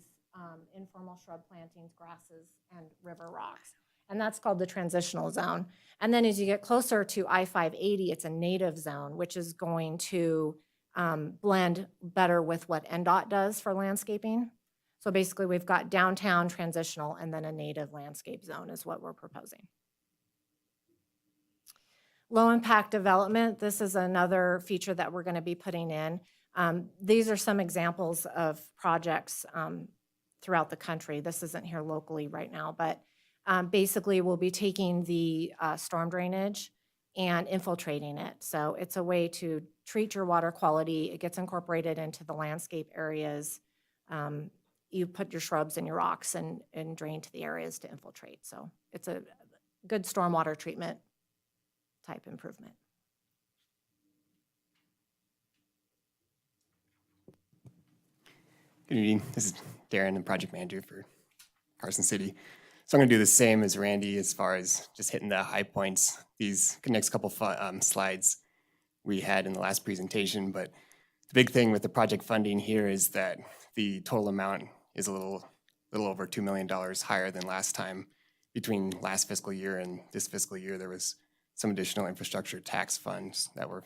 informal shrub plantings, grasses, and river rocks. And that's called the transitional zone. And then as you get closer to I-580, it's a native zone, which is going to blend better with what NDOT does for landscaping. So basically, we've got downtown transitional and then a native landscape zone is what we're proposing. Low impact development, this is another feature that we're going to be putting in. These are some examples of projects throughout the country. This isn't here locally right now, but basically we'll be taking the storm drainage and infiltrating it. So it's a way to treat your water quality. It gets incorporated into the landscape areas. You put your shrubs and your rocks and drain to the areas to infiltrate. So it's a good stormwater treatment type improvement. Good evening. This is Darren, the project manager for Carson City. So I'm going to do the same as Randy as far as just hitting the high points. These next couple slides we had in the last presentation, but the big thing with the project funding here is that the total amount is a little over $2 million higher than last time. Between last fiscal year and this fiscal year, there was some additional infrastructure tax funds that were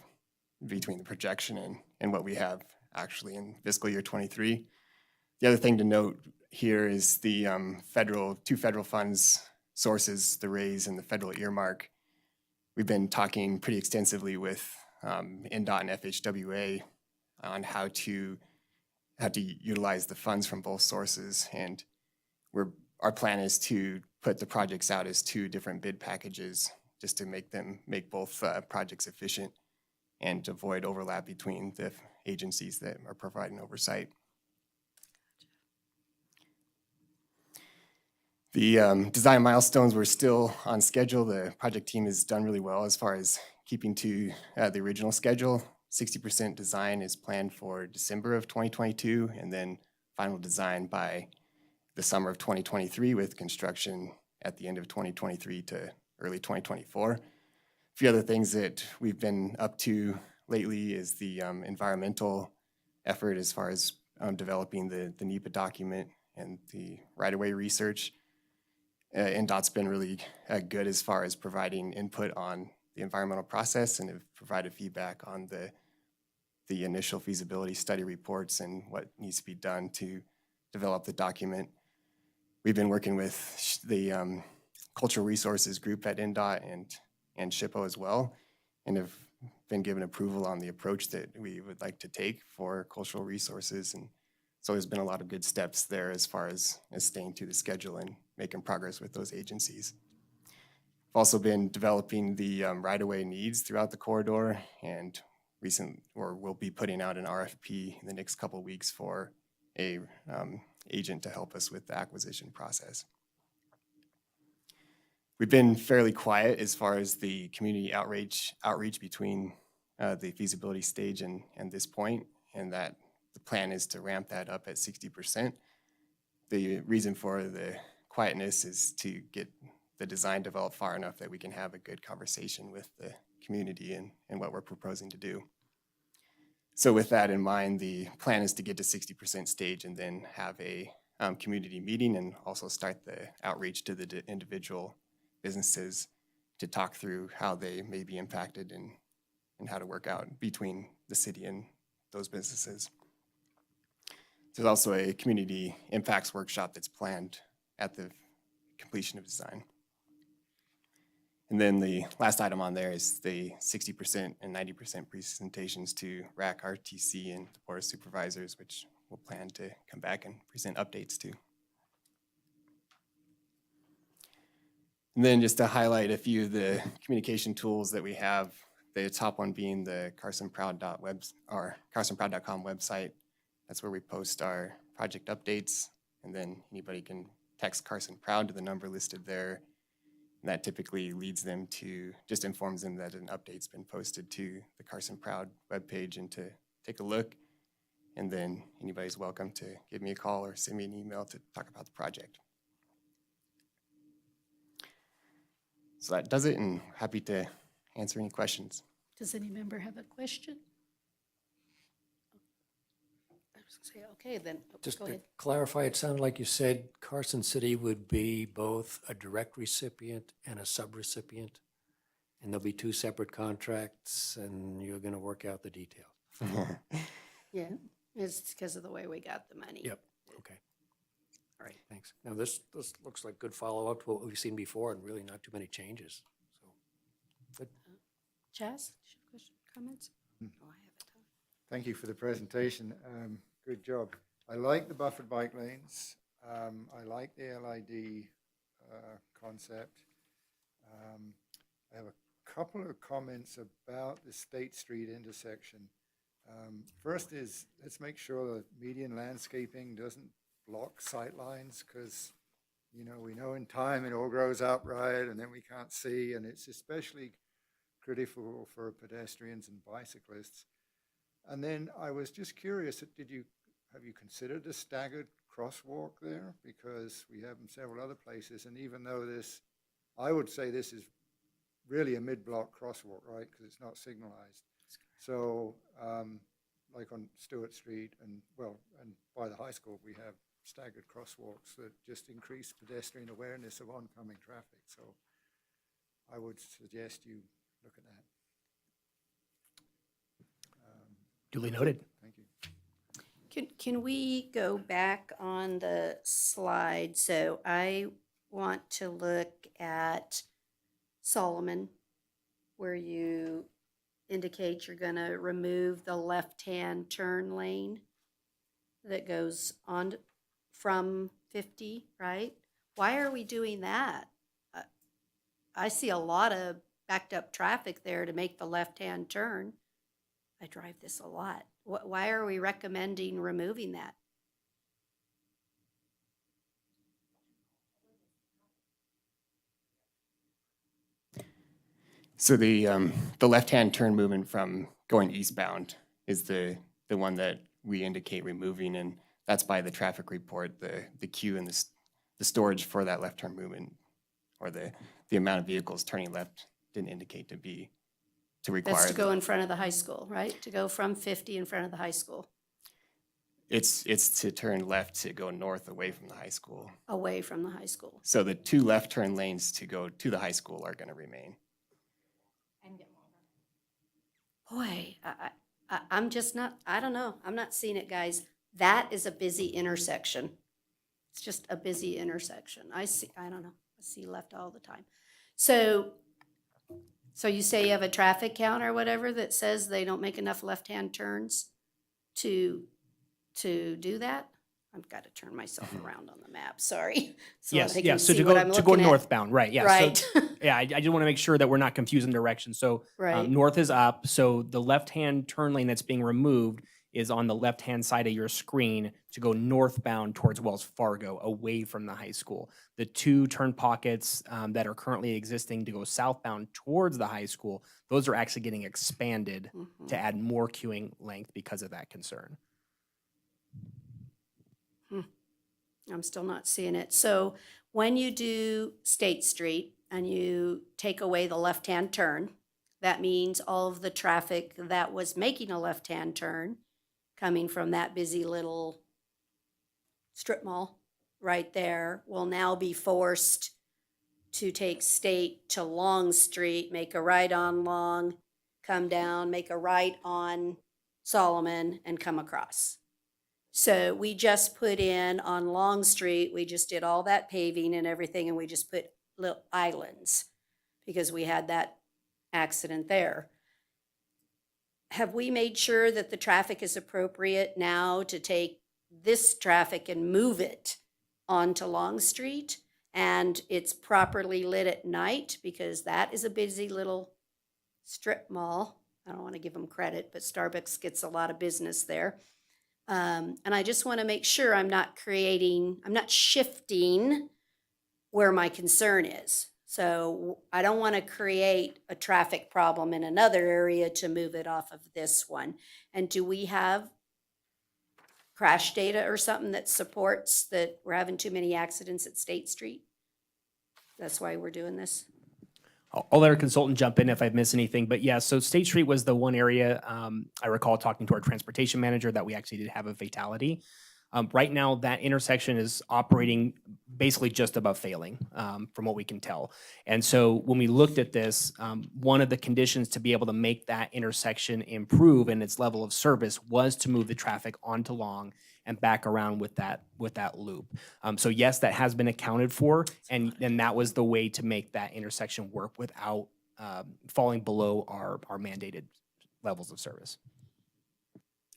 between the projection and what we have actually in fiscal year 23. The other thing to note here is the two federal funds sources, the raise and the federal earmark. We've been talking pretty extensively with NDOT and FHWA on how to utilize the funds from both sources, and our plan is to put the projects out as two different bid packages just to make both projects efficient and avoid overlap between the agencies that are providing oversight. The design milestones were still on schedule. The project team has done really well as far as keeping to the original schedule. 60% design is planned for December of 2022, and then final design by the summer of 2023 with construction at the end of 2023 to early 2024. A few other things that we've been up to lately is the environmental effort as far as developing the NEPA document and the right-of-way research. NDOT's been really good as far as providing input on the environmental process and have provided feedback on the initial feasibility study reports and what needs to be done to develop the document. We've been working with the Cultural Resources Group at NDOT and SHPO as well, and have been given approval on the approach that we would like to take for cultural resources. And so there's been a lot of good steps there as far as staying to the schedule and making progress with those agencies. We've also been developing the right-of-way needs throughout the corridor, and we'll be putting out an RFP in the next couple of weeks for a agent to help us with the acquisition process. We've been fairly quiet as far as the community outreach between the feasibility stage and this point, and that the plan is to ramp that up at 60%. The reason for the quietness is to get the design developed far enough that we can have a good conversation with the community and what we're proposing to do. So with that in mind, the plan is to get to 60% stage and then have a community meeting and also start the outreach to the individual businesses to talk through how they may be impacted and how to work out between the city and those businesses. There's also a community impacts workshop that's planned at the completion of design. And then the last item on there is the 60% and 90% presentations to RAC, RTC, and the Board of Supervisors, which we'll plan to come back and present updates to. And then just to highlight a few of the communication tools that we have, the top one being the carsonproud.com website. That's where we post our project updates, and then anybody can text Carson Proud to the number listed there. And that typically just informs them that an update's been posted to the Carson Proud webpage and to take a look. And then anybody's welcome to give me a call or send me an email to talk about the project. So that does it, and happy to answer any questions. Does any member have a question? I was gonna say, okay, then, Just go to ahead. clarify, it sounded like you said Carson City would be both a direct recipient and a subrecipient, and there'll be two separate contracts, and you're going to work out the details. Yeah, it's because of the way we got the money. Yep, okay. Thanks. Now, this looks like good follow-up to what we've seen before and really not too many changes. So, good. Chaz, question, comments? Oh, I have it. Thank you for the presentation. Good job. I like the buffered bike lanes. I like the LID concept. I have a couple of comments about the State Street intersection. First is, let's make sure that median landscaping doesn't block sight lines, because, you know, we know in time it all grows up, right, and then we can't see, and it's especially critical for pedestrians and bicyclists. And then I was just curious, have you considered a staggered crosswalk there? Because we have them several other places, and even though this, I would say this is really a mid-block crosswalk, right, because it's not signalized. So, like on Stewart Street and by the high school, we have staggered crosswalks that just increase pedestrian awareness of oncoming traffic. So I would suggest you look at that. Duly noted. Thank you. Can we go back on the slide? So I want to look at Solomon, where you indicate you're going to remove the left-hand turn lane that goes on from 50, right? Why are we doing that? I see a lot of backed up traffic there to make the left-hand turn. I drive this a lot. Why are we recommending removing that? So the left-hand turn movement from going eastbound is the one that we indicate removing, and that's by the traffic report, the queue and the storage for that left turn movement, or the amount of vehicles turning left didn't indicate to require. That's to go in front of the high school, right? To go from 50 in front of the high school, It's to turn left to go north away from the high school. away from the high school. So the two left turn lanes to go to the high school are going to remain. Boy, I'm just not, I don't know. I'm not seeing it, guys. That is a busy intersection. It's just a busy intersection. I don't know. I see left all the time. So you say you have a traffic count or whatever that says they don't make enough left-hand turns to do that? I've got to turn myself around on the map, sorry. So Yes, I can yeah, so see to what go, I'm to go looking at. northbound, right, yeah. Right. So, yeah, I just want to make sure that we're not confusing directions. So Right. north is up, so the left-hand turn lane that's being removed is on the left-hand side of your screen to go northbound towards Wells Fargo, away from the high school. The two turn pockets that are currently existing to go southbound towards the high school, those are actually getting expanded to add more queuing length because of that concern. I'm still not seeing it. So when you do State Street and you take away the left-hand turn, that means all of the traffic that was making a left-hand turn coming from that busy little strip mall right there will now be forced to take State to Long Street, make a right on Long, come down, make a right on Solomon, and come across. So we just put in on Long Street, we just did all that paving and everything, and we just put little islands because we had that accident there. Have we made sure that the traffic is appropriate now to take this traffic and move it onto Long Street? And it's properly lit at night, because that is a busy little strip mall. I don't want to give them credit, but Starbucks gets a lot of business there. And I just want to make sure I'm not shifting where my concern is. So I don't want to create a traffic problem in another area to move it off of this one. And do we have crash data or something that supports that we're having too many accidents at State Street? That's why we're doing this? I'll let our consultant jump in if I've missed anything, but yeah, so State Street was the one area, I recall talking to our transportation manager that we actually did have a fatality. Right now, that intersection is operating basically just above failing, from what we can tell. And so when we looked at this, one of the conditions to be able to make that intersection improve in its level of service was to move the traffic onto Long and back around with that loop. So yes, that has been accounted for, and that was the way to make that intersection work without falling below our mandated levels of service.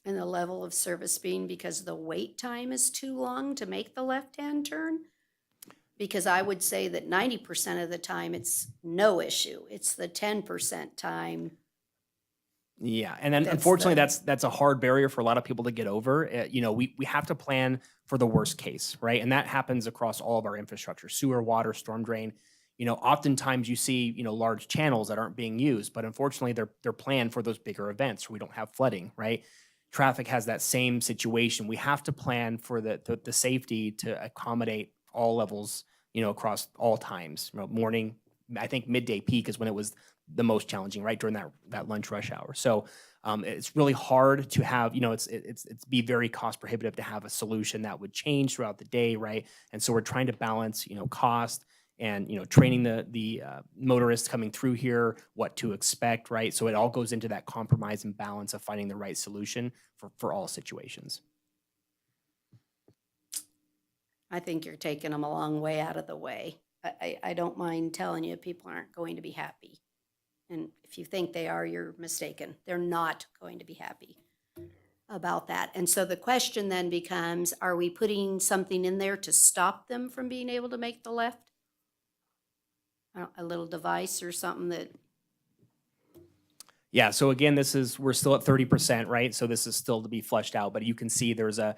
And the level of service being because the wait time is too long to make the left-hand turn? Because I would say that 90% of the time it's no issue. It's the 10% time. Yeah, and then That's unfortunately, the- that's a hard barrier for a lot of people to get over. We have to plan for the worst case, right? And that happens across all of our infrastructure: sewer, water, storm drain. Oftentimes you see large channels that aren't being used, but unfortunately they're planned for those bigger events. We don't have flooding, right? Traffic has that same situation. We have to plan for the safety to accommodate all levels, across all times. Morning, I think midday peak is when it was the most challenging, right, during that lunch rush hour. So it's really hard to have, it's be very cost prohibitive to have a solution that would change throughout the day, right? And so we're trying to balance, cost and training the motorists coming through here, what to expect, right? So it all goes into that compromise and balance of finding the right solution for all situations. I think you're taking them a long way out of the way. I don't mind telling you, people aren't going to be happy. And if you think they are, you're mistaken. They're not going to be happy about that. And so the question then becomes, are we putting something in there to stop them from being able to make the left? A little device or something that, Yeah, so again, we're still at 30%, right? So this is still to be fleshed out, but you can see there's a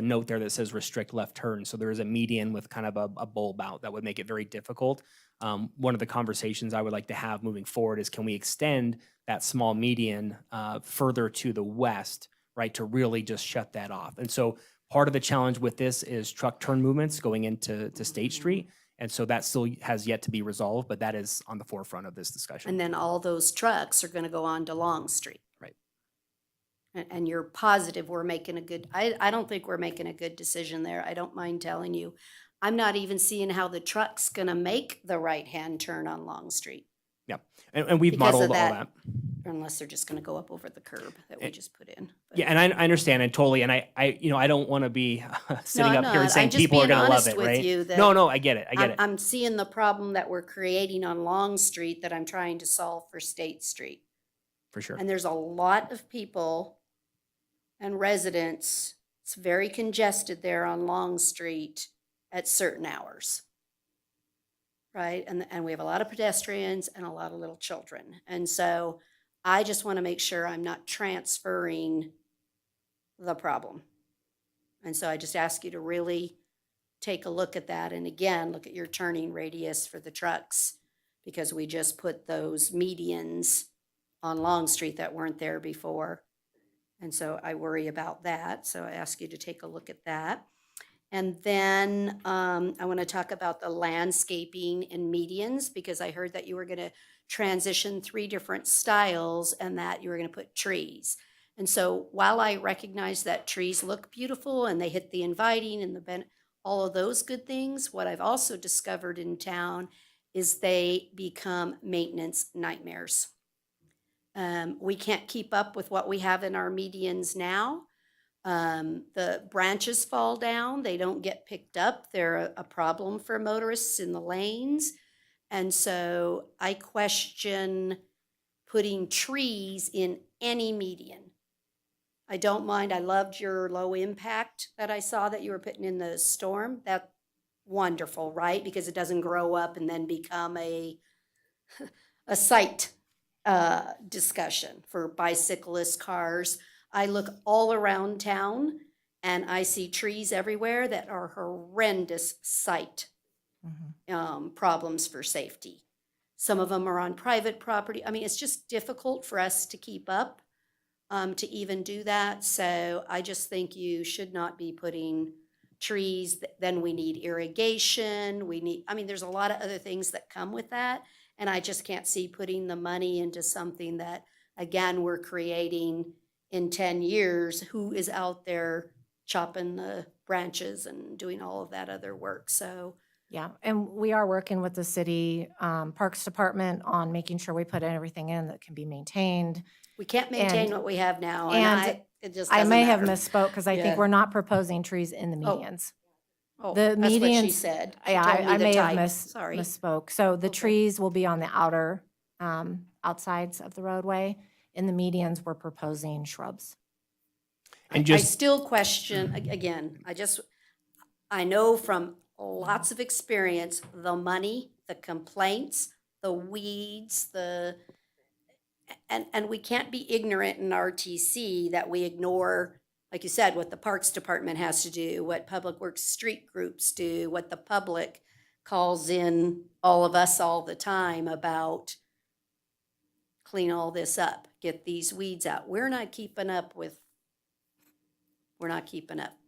note there that says restrict left turn. So there is a median with kind of a bulb out that would make it very difficult. One of the conversations I would like to have moving forward is, can we extend that small median further to the west, right, to really just shut that off? And so part of the challenge with this is truck turn movements going into State Street. And so that still has yet to be resolved, but that is on the forefront of this discussion. and then all those trucks are gonna go on to Long Street. Right. And you're positive we're making a good, I don't think we're making a good decision there. I don't mind telling you. I'm not even seeing how the truck's gonna make the right-hand turn on Long Street. Yeah, and we've Because of modeled all that. Unless they're just gonna go up over the curb that we just put in. But- Yeah, and I understand and totally, and I don't want to be sitting No, up I'm here and not. saying I'm just people are being going to love honest it, with right? you that No, I get it. I'm seeing the problem that we're creating on Long Street that I'm trying to solve for State Street. For sure. And there's a lot of people and residents, it's very congested there on Long Street at certain hours. Right? And we have a lot of pedestrians and a lot of little children. And so I just want to make sure I'm not transferring the problem. And so I just ask you to really take a look at that. And again, look at your turning radius for the trucks, because we just put those medians on Long Street that weren't there before. And so I worry about that. So I ask you to take a look at that. And then I want to talk about the landscaping and medians, because I heard that you were going to transition 3 different styles and that you were going to put trees. And so while I recognize that trees look beautiful and they hit the inviting and all of those good things, what I've also discovered in town is they become maintenance nightmares. We can't keep up with what we have in our medians now. The branches fall down, they don't get picked up. They're a problem for motorists in the lanes. And so I question putting trees in any median. I don't mind, I loved your low impact that I saw that you were putting in the storm. That's wonderful, right? Because it doesn't grow up and then become a site discussion for bicyclists, cars. I look all around town and I see trees everywhere that are horrendous site problems for safety. Some of them are on private property. I mean, it's just difficult for us to keep up to even do that. So I just think you should not be putting trees. Then we need irrigation. There's a lot of other things that come with that. And I just can't see putting the money into something that, again, we're creating in 10 years. Who is out there chopping the branches and doing all of that other work? So Yeah, and we are working with the city Parks Department on making sure we put everything in that can be maintained. we can't maintain And- what we have now. And It just I doesn't may have matter. misspoke because I Yeah. think we're not proposing trees in the Oh. medians. Oh, The that's what she medians- said. She Yeah, told me I the may have type. Sorry. misspoke. So the Okay. trees will be on the outer, outsides of the roadway. In the medians, we're proposing shrubs. And I just, still question, again, I know from lots of experience, the money, the complaints, the weeds, and we can't be ignorant in RTC that we ignore, like you said, what the Parks Department has to do, what Public Works street groups do, what the public calls in all of us all the time about clean all this up, get these weeds out. We're not keeping up.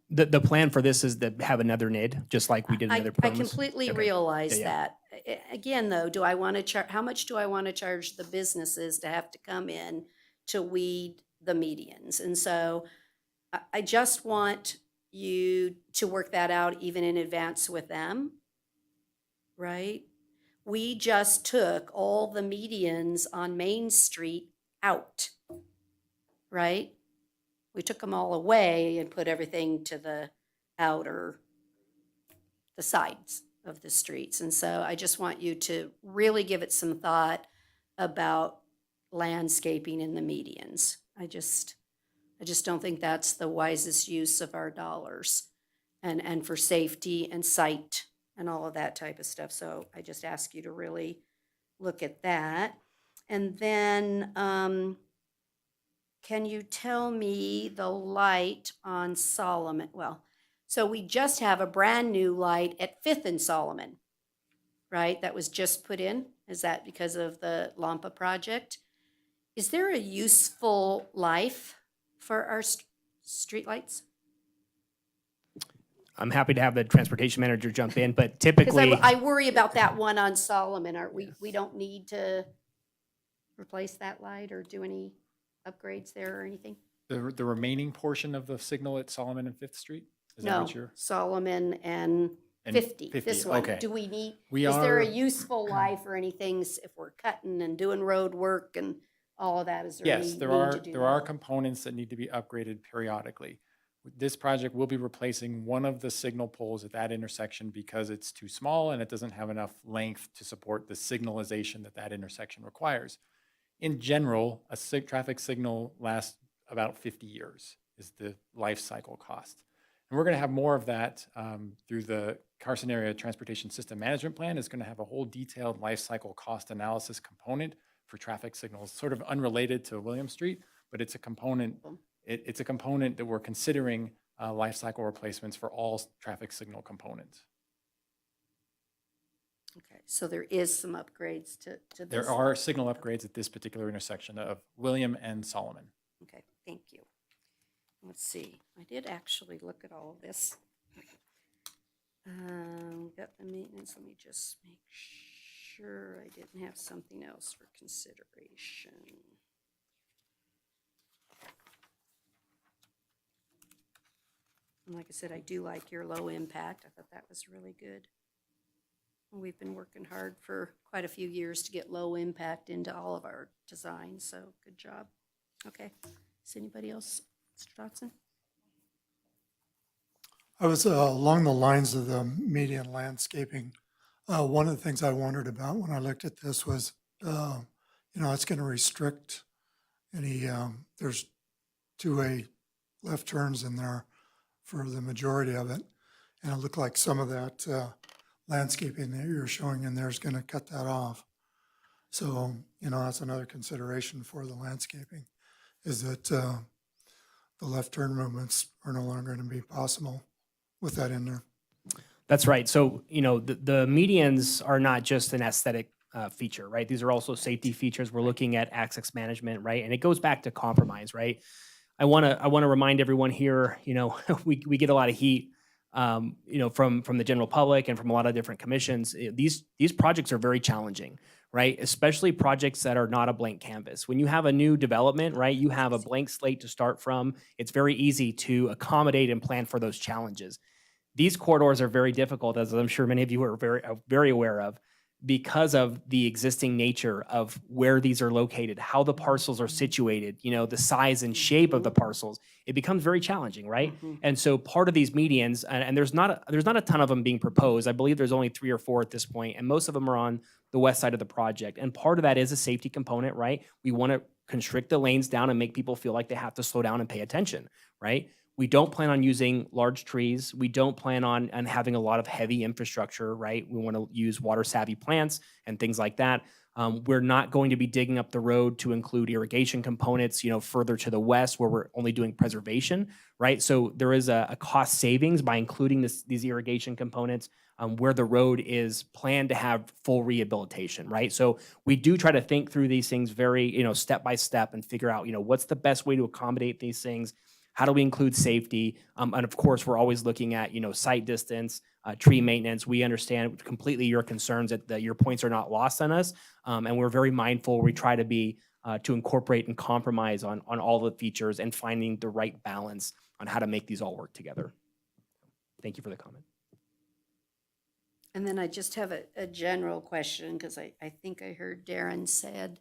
the plan for this is to have another NID, just like we did in I other programs. completely Okay. realize Yeah, yeah. that. Again, though, do I want to charge, how much do I want to charge the businesses to have to come in to weed the medians? And so I just want you to work that out even in advance with them, right? We just took all the medians on Main Street out, right? We took them all away and put everything to the sides of the streets. And so I just want you to really give it some thought about landscaping in the medians. I just don't think that's the wisest use of our dollars and for safety and sight and all of that type of stuff. So I just ask you to really look at that. And then, can you tell me the light on Solomon? Well, so we just have a brand-new light at Fifth and Solomon, right? That was just put in? Is that because of the Lampa project? Is there a useful life for our streetlights? I'm happy to have the transportation manager jump in, but Because typically, I worry about that one on Solomon. We don't need to replace that light or do any upgrades there or anything? The remaining portion of the signal at Solomon and Fifth Street? Is that No, what you're? Solomon and And 50, 50, this one. okay. Do we need, We is there a are- useful life or anything if we're cutting and doing road work and all of that? Is there any Yes, need there to do there are that? components that need to be upgraded periodically. This project will be replacing one of the signal poles at that intersection because it's too small and it doesn't have enough length to support the signalization that that intersection requires. In general, a traffic signal lasts about 50 years is the life cycle cost. And we're going to have more of that through the Carson Area Transportation System Management Plan. Is going to have a whole detailed life cycle cost analysis component for traffic signals, sort of unrelated to William Street, but it's a component. It's a component that we're considering life cycle replacements for all traffic signal components. Okay, so there is some upgrades to this? There are signal upgrades at this particular intersection of William and Solomon. Okay, thank you. Let's see, I did actually look at all of this. Got the maintenance, let me just make sure I didn't have something else for consideration. And like I said, I do like your low impact. I thought that was really good. We've been working hard for quite a few years to get low impact into all of our designs, so good job. Okay, is anybody else? Mr. Dotson? I was along the lines of the median landscaping. One of the things I wondered about when I looked at this was, it's going to restrict any, there's two-way left turns in there for the majority of it. And it looked like some of that landscaping that you're showing in there is going to cut that off. So, that's another consideration for the landscaping, is that the left turn movements are no longer going to be possible with that in there. that's right. So, the medians are not just an aesthetic feature, right? These are also safety features. We're looking at access management, right? And it goes back to compromise, right? I want to remind everyone here, we get a lot of heat, from the general public and from a lot of different commissions. These projects are very challenging, right? Especially projects that are not a blank canvas. When you have a new development, right, you have a blank slate to start from. It's very easy to accommodate and plan for those challenges. These corridors are very difficult, as I'm sure many of you are very aware of. because of the existing nature of where these are located, how the parcels are situated, you know, the size and shape of the parcels, it becomes very challenging, right? And so part of these medians, and there's not a ton of them being proposed. I believe there's only 3 or 4 at this point, and most of them are on the west side of the project. And part of that is a safety component, right? We want to constrict the lanes down and make people feel like they have to slow down and pay attention, right? We don't plan on using large trees. We don't plan on having a lot of heavy infrastructure, right? We want to use water savvy plants and things like that. We're not going to be digging up the road to include irrigation components, you know, further to the west where we're only doing preservation, right? So there is a cost savings by including these irrigation components where the road is planned to have full rehabilitation, right? So we do try to think through these things very, you know, step by step and figure out, you know, what's the best way to accommodate these things. How do we include safety? And of course, we're always looking at, you know, site distance, tree maintenance. We understand completely your concerns that your points are not lost on us. And we're very mindful. We try to be to incorporate and compromise on all the features and finding the right balance on how to make these all work together. Thank you for the comment. And then I just have a general question, because I think I heard Darren said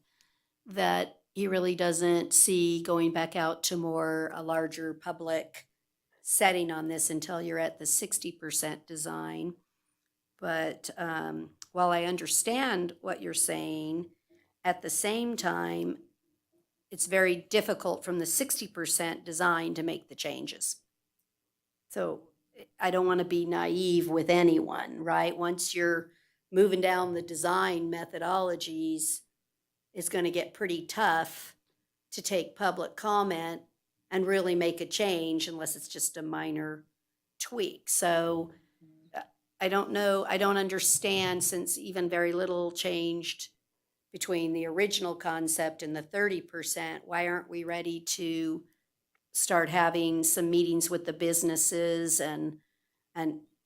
that he really doesn't see going back out to a larger public setting on this until you're at the 60% design. But while I understand what you're saying, at the same time, it's very difficult from the 60% design to make the changes. So I don't want to be naive with anyone, right? Once you're moving down the design methodologies, it's going to get pretty tough to take public comment and really make a change unless it's just a minor tweak. So I don't know, I don't understand, since even very little changed between the original concept and the 30%, why aren't we ready to start having some meetings with the businesses and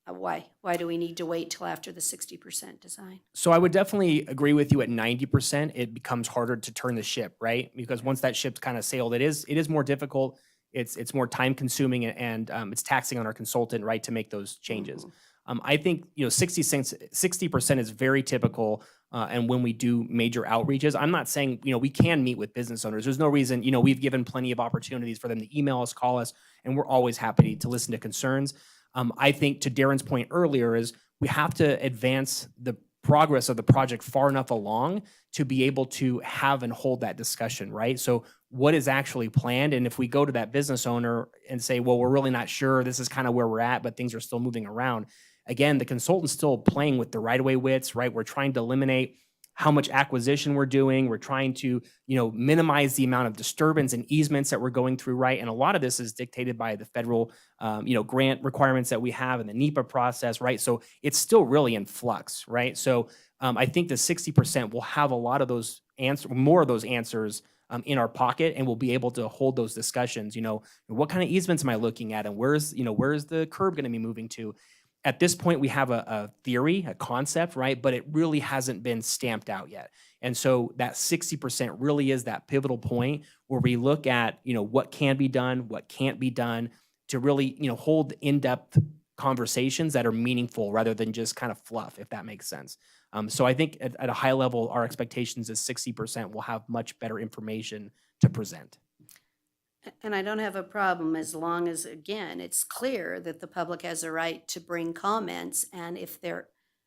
why do we need to wait till after the 60% design? So I would definitely agree with you at 90%. It becomes harder to turn the ship, right? Because once that ship's kind of sailed, it is more difficult. It's more time consuming and it's taxing on our consultant, right, to make those changes. I think, you know, 60% is very typical. And when we do major outreaches, I'm not saying, you know, we can meet with business owners. There's no reason, you know, we've given plenty of opportunities for them to email us, call us, and we're always happy to listen to concerns. I think to Darren's point earlier is we have to advance the progress of the project far enough along to be able to have and hold that discussion, right? So what is actually planned? And if we go to that business owner and say, well, we're really not sure, this is kind of where we're at, but things are still moving around. Again, the consultant's still playing with the right-of-way widths, right? We're trying to eliminate how much acquisition we're doing. We're trying to, you know, minimize the amount of disturbance and easements that we're going through, right? And a lot of this is dictated by the federal, you know, grant requirements that we have in the NEPA process, right? So it's still really in flux, right? So I think the 60% will have a lot of those more of those answers in our pocket, and we'll be able to hold those discussions. You know, what kind of easements am I looking at, and where's the curb going to be moving to? At this point, we have a theory, a concept, right? But it really hasn't been stamped out yet. And so that 60% really is that pivotal point where we look at, you know, what can be done, what can't be done, to really, you know, hold in-depth conversations that are meaningful rather than just kind of fluff, if that makes sense. So I think at a high level, our expectations is 60% will have much better information to present. And I don't have a problem as long as, again, it's clear that the public has a right to bring comments and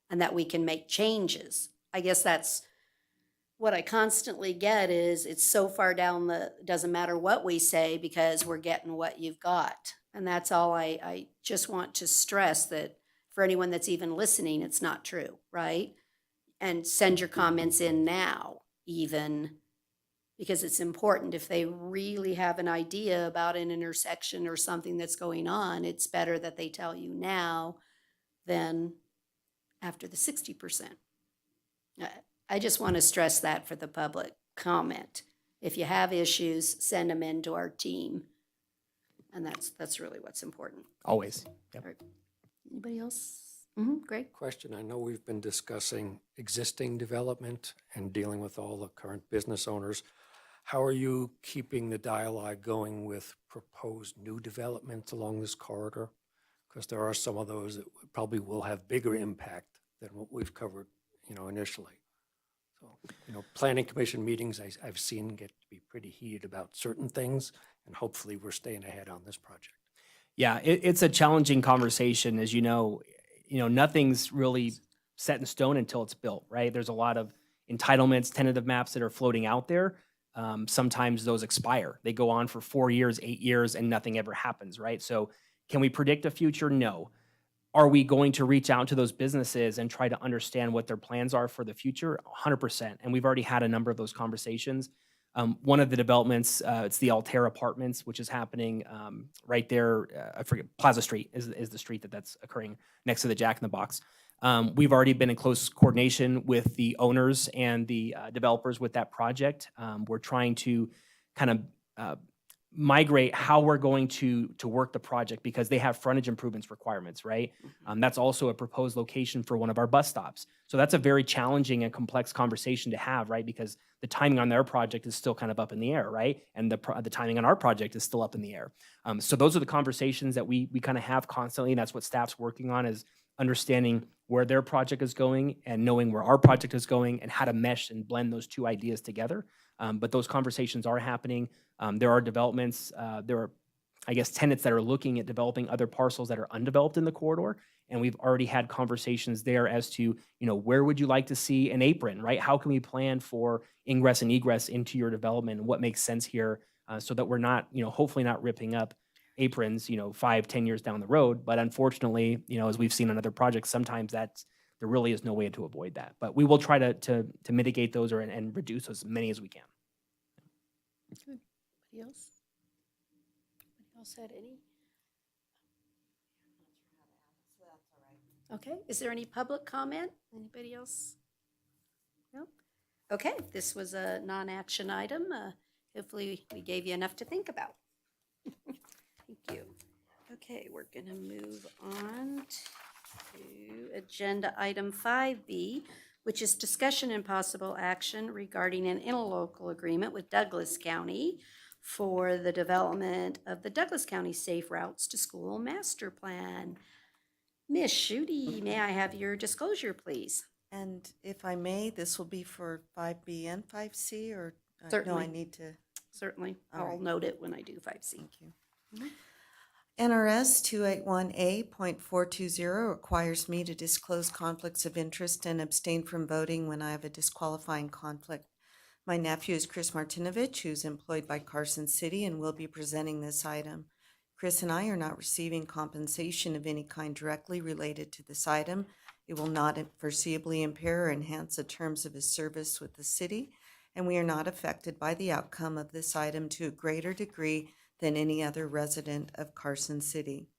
that we can make changes. I guess that's what I constantly get is it's so far down doesn't matter what we say because we're getting what you've got. And that's all I just want to stress, that for anyone that's even listening, it's not true, right? And send your comments in now, even, because it's important. If they really have an idea about an intersection or something that's going on, it's better that they tell you now than after the 60%. I just want to stress that for the public comment. If you have issues, send them in to our team. And that's really what's important. Always. Yep. All right. Anybody else? Great. Question, I know we've been discussing existing development and dealing with all the current business owners. How are you keeping the dialogue going with proposed new developments along this corridor? Because there are some of those that probably will have bigger impact than what we've covered initially. So, planning commission meetings I've seen get to be pretty heated about certain things, and hopefully we're staying ahead on this project. Yeah, it's a challenging conversation, as you know, nothing's really set in stone until it's built, right? There's a lot of entitlements, tentative maps that are floating out there. Sometimes those expire. They go on for 4 years, 8 years, and nothing ever happens, right? So can we predict a future? No. Are we going to reach out to those businesses and try to understand what their plans are for the future? 100%. And we've already had a number of those conversations. One of the developments, it's the Altair Apartments, which is happening right there. I forget, Plaza Street is the street that's occurring next to the Jack in the Box. We've already been in close coordination with the owners and the developers with that project. We're trying to kind of migrate how we're going to work the project because they have frontage improvements requirements, right? That's also a proposed location for one of our bus stops. So that's a very challenging and complex conversation to have, right? Because the timing on their project is still kind of up in the air, right? And the timing on our project is still up in the air. So those are the conversations that we kind of have constantly, and that's what staff's working on, is understanding where their project is going and knowing where our project is going and how to mesh and blend those two ideas together. But those conversations are happening. There are developments, there are, I guess, tenants that are looking at developing other parcels that are undeveloped in the corridor. And we've already had conversations there as to, where would you like to see an apron, right? How can we plan for ingress and egress into your development? And what makes sense here so that we're not, hopefully not ripping up aprons, 5-10 years down the road. But unfortunately, as we've seen on other projects, sometimes there really is no way to avoid that. But we will try to mitigate those and reduce as many as we can. Good. Anybody else? Anybody else had any? Okay, is there any public comment? Anybody else? No? Okay, this was a non-action item. Hopefully we gave you enough to think about. Thank you. Okay, we're gonna move on to agenda item 5B, which is discussion and possible action regarding an interlocal agreement with Douglas County for the development of the Douglas County Safe Routes to School Master Plan. Ms. Schutte, may I have your disclosure, please? And if I may, this will be for 5B and 5C, or no, I Certainly. need to. Certainly. All I'll right. note it when I do 5C. Thank you. NRS 281A.420 requires me to disclose conflicts of interest and abstain from voting when I have a disqualifying conflict. My nephew is Chris Martinovich, who's employed by Carson City and will be presenting this item. Chris and I are not receiving compensation of any kind directly related to this item. It will not foreseeably impair or enhance the terms of his service with the city, and we are not affected by the outcome of this item to a greater degree than any other resident of Carson City.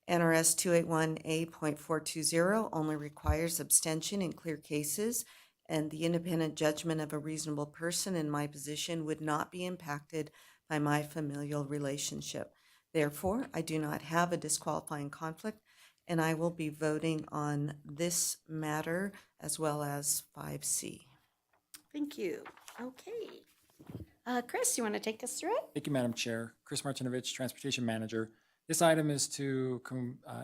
NRS 281A.420 only requires abstention in clear cases, and the independent judgment of a reasonable person in my position would not be impacted by my familial relationship. Therefore, I do not have a disqualifying conflict, and I will be voting on this matter as well as 5C. Thank you. Okay. Chris, you want to take us through it? Thank you, Madam Chair. Chris Martinovich, Transportation Manager. This item is to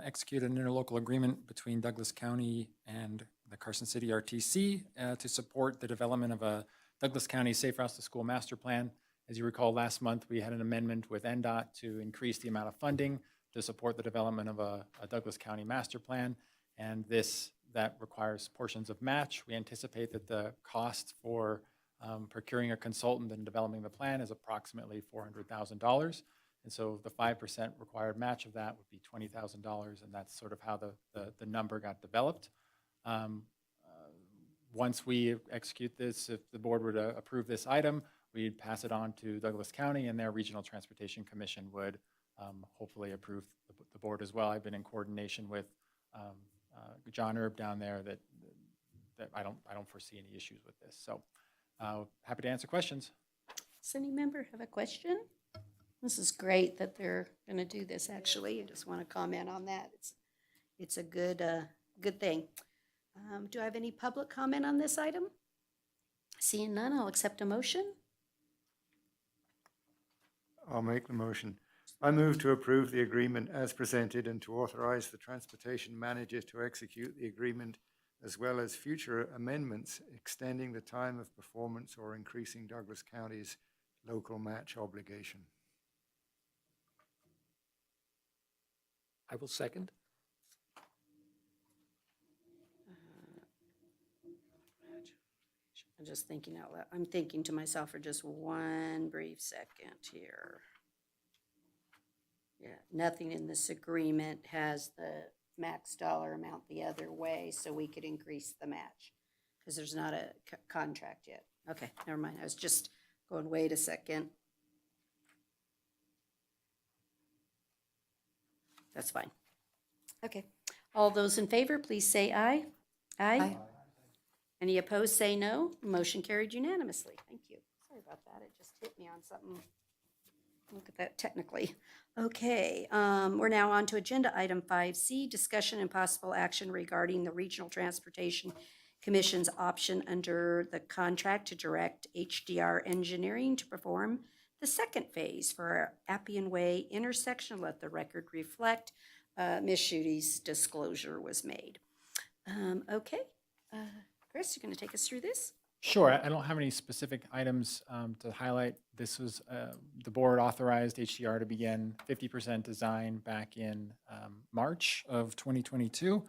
execute an interlocal agreement between Douglas County and the Carson City RTC to support the development of a Douglas County Safe Routes to School Master Plan. As you recall, last month we had an amendment with NDOT to increase the amount of funding to support the development of a Douglas County Master Plan, and that requires portions of match. We anticipate that the cost for procuring a consultant and developing the plan is approximately $400,000. And so the 5% required match of that would be $20,000, and that's sort of how the number got developed. Once we execute this, if the board were to approve this item, we'd pass it on to Douglas County, and their Regional Transportation Commission would hopefully approve the board as well. I've been in coordination with John Erb down there that I don't foresee any issues with this. So happy to answer questions. Does any member have a question? This is great that they're going to do this, actually. I just want to comment on that. It's a good thing. Do I have any public comment on this item? Seeing none, I'll accept a motion. I'll make the motion. I move to approve the agreement as presented and to authorize the transportation manager to execute the agreement as well as future amendments extending the time of performance or increasing Douglas County's local match obligation. I will second. I'm just thinking out loud. I'm thinking to myself for just one brief second here. Yeah, nothing in this agreement has the max dollar amount the other way, so we could increase the match. Because there's not a contract yet. Okay, never mind. I was just going, wait a second. That's fine. Okay. All those in favor, please say aye. Aye. Any opposed, say no. Motion carried unanimously. Thank you. Sorry about that. It just hit me on something. Look at that technically. Okay, we're now on to agenda item 5C, discussion and possible action regarding the Regional Transportation Commission's option under the contract to direct HDR Engineering to perform the second phase for our Appian Way intersection. Let the record reflect, Ms. Schuete's disclosure was made. Okay, Chris, you're going to take us through this? Sure, I don't have any specific items to highlight. This was, the board authorized HDR to begin 50% design back in March of 2022.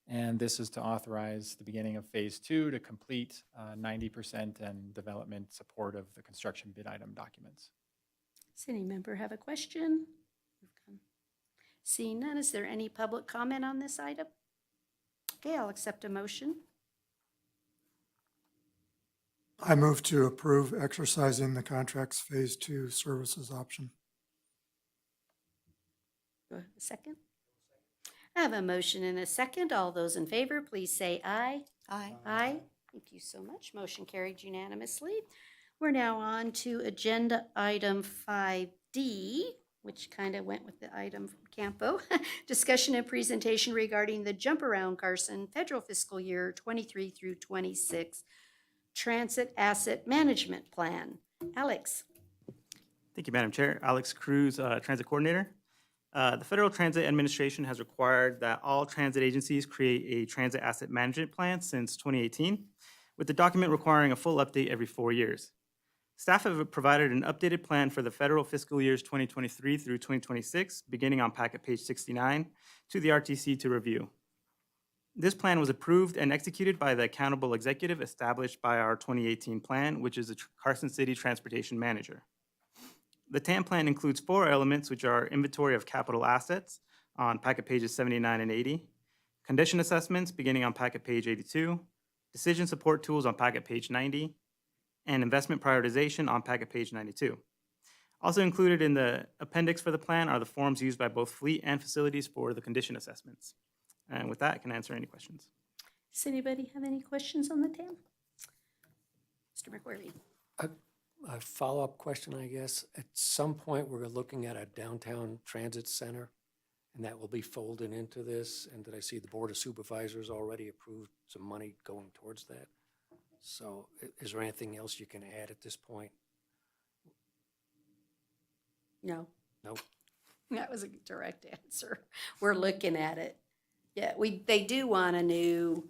And this is to authorize the beginning of phase 2 to complete 90% and development support of the construction bid item documents. Does any member have a question? Seeing none, is there any public comment on this item? Okay, I'll accept a motion. I move to approve exercising the contract's Phase 2 services option. Do I have a second? I have a motion and a second. All those in favor, please say aye. Aye. Aye. Thank you so much. Motion carried unanimously. We're now on to agenda item 5D, which kind of went with the item from CAMPO. Discussion and presentation regarding the Jump Around Carson Federal Fiscal Year 23 through 26 Transit Asset Management Plan. Alex. Thank you, Madam Chair. Alex Cruz, Transit Coordinator. The Federal Transit Administration has required that all transit agencies create a transit asset management plan since 2018, with the document requiring a full update every 4 years. Staff have provided an updated plan for the federal fiscal years 2023 through 2026, beginning on packet page 69, to the RTC to review. This plan was approved and executed by the accountable executive established by our 2018 plan, which is the Carson City Transportation Manager. The TAM plan includes 4 elements, which are inventory of capital assets on packet pages 79 and 80, condition assessments beginning on packet page 82, decision support tools on packet page 90, and investment prioritization on packet page 92. Also included in the appendix for the plan are the forms used by both fleet and facilities for the condition assessments. And with that, I can answer any questions. Does anybody have any questions on the TAM? Mr. McQuarrie. A follow-up question, I guess. At some point, we're looking at a downtown transit center, and that will be folded into this. And did I see the Board of Supervisors already approved some money going towards that? So is there anything else you can add at this point? No. Nope. That was a direct answer. We're looking at it. Yeah, they do want a new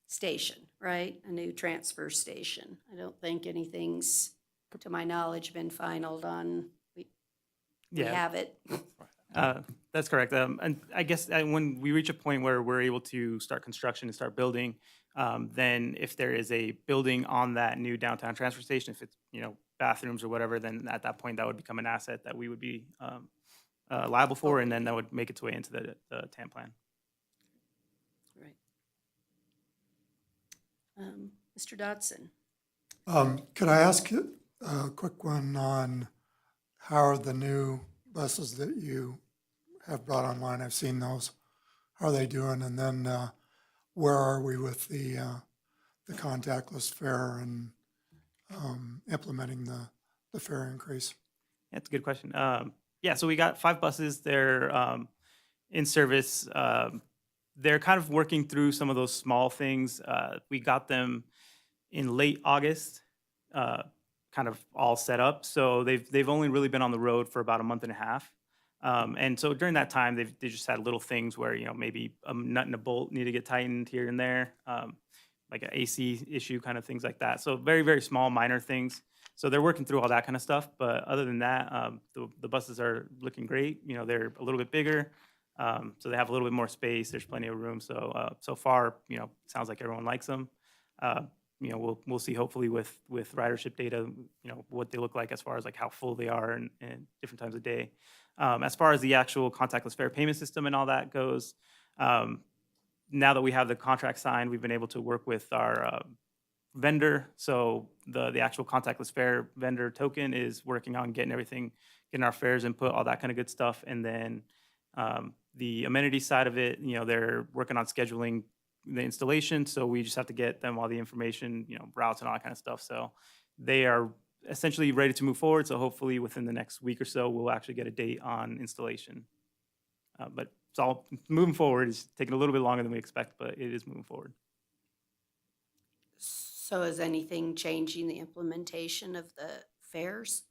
station, right? A new transfer station. I don't think anything's, to my knowledge, been finalized on. We have it. That's correct. And I guess when we reach a point where we're able to start construction and start building, then if there is a building on that new downtown transfer station, if it's, bathrooms or whatever, then at that point that would become an asset that we would be liable for, and then that would make its way into the TAM plan. Right. Mr. Dodson. Could I ask a quick one on how are the new buses that you have brought online? I've seen those. How are they doing? And then where are we with the contactless fare and implementing the fare increase? That's a good question. So we got 5 buses. They're in service. They're kind of working through some of those small things. We got them in late August, kind of all set up. So they've only really been on the road for about a month and a half. And so during that time, they just had little things where, you know, maybe a nut and a bolt need to get tightened here and there, like an AC issue, kind of things like that. So very, very small, minor things. So they're working through all that kind of stuff. But other than that, the buses are looking great. You know, they're a little bit bigger. So they have a little bit more space. There's plenty of room. So so far, you know, sounds like everyone likes them. You know, we'll see hopefully with ridership data, you know, what they look like as far as like how full they are and different times of day. As far as the actual contactless fare payment system and all that goes, now that we have the contract signed, we've been able to work with our vendor. So the actual contactless fare vendor token is working on getting everything, getting our fares input, all that kind of good stuff. And then the amenity side of it, you know, they're working on scheduling the installation. So we just have to get them all the information, you know, routes and all that kind of stuff. So they are essentially ready to move forward. So hopefully within the next week or so, we'll actually get a date on installation. But it's all moving forward. It's taking a little bit longer than we expect, but it is moving forward. So is anything changing the implementation of the fares?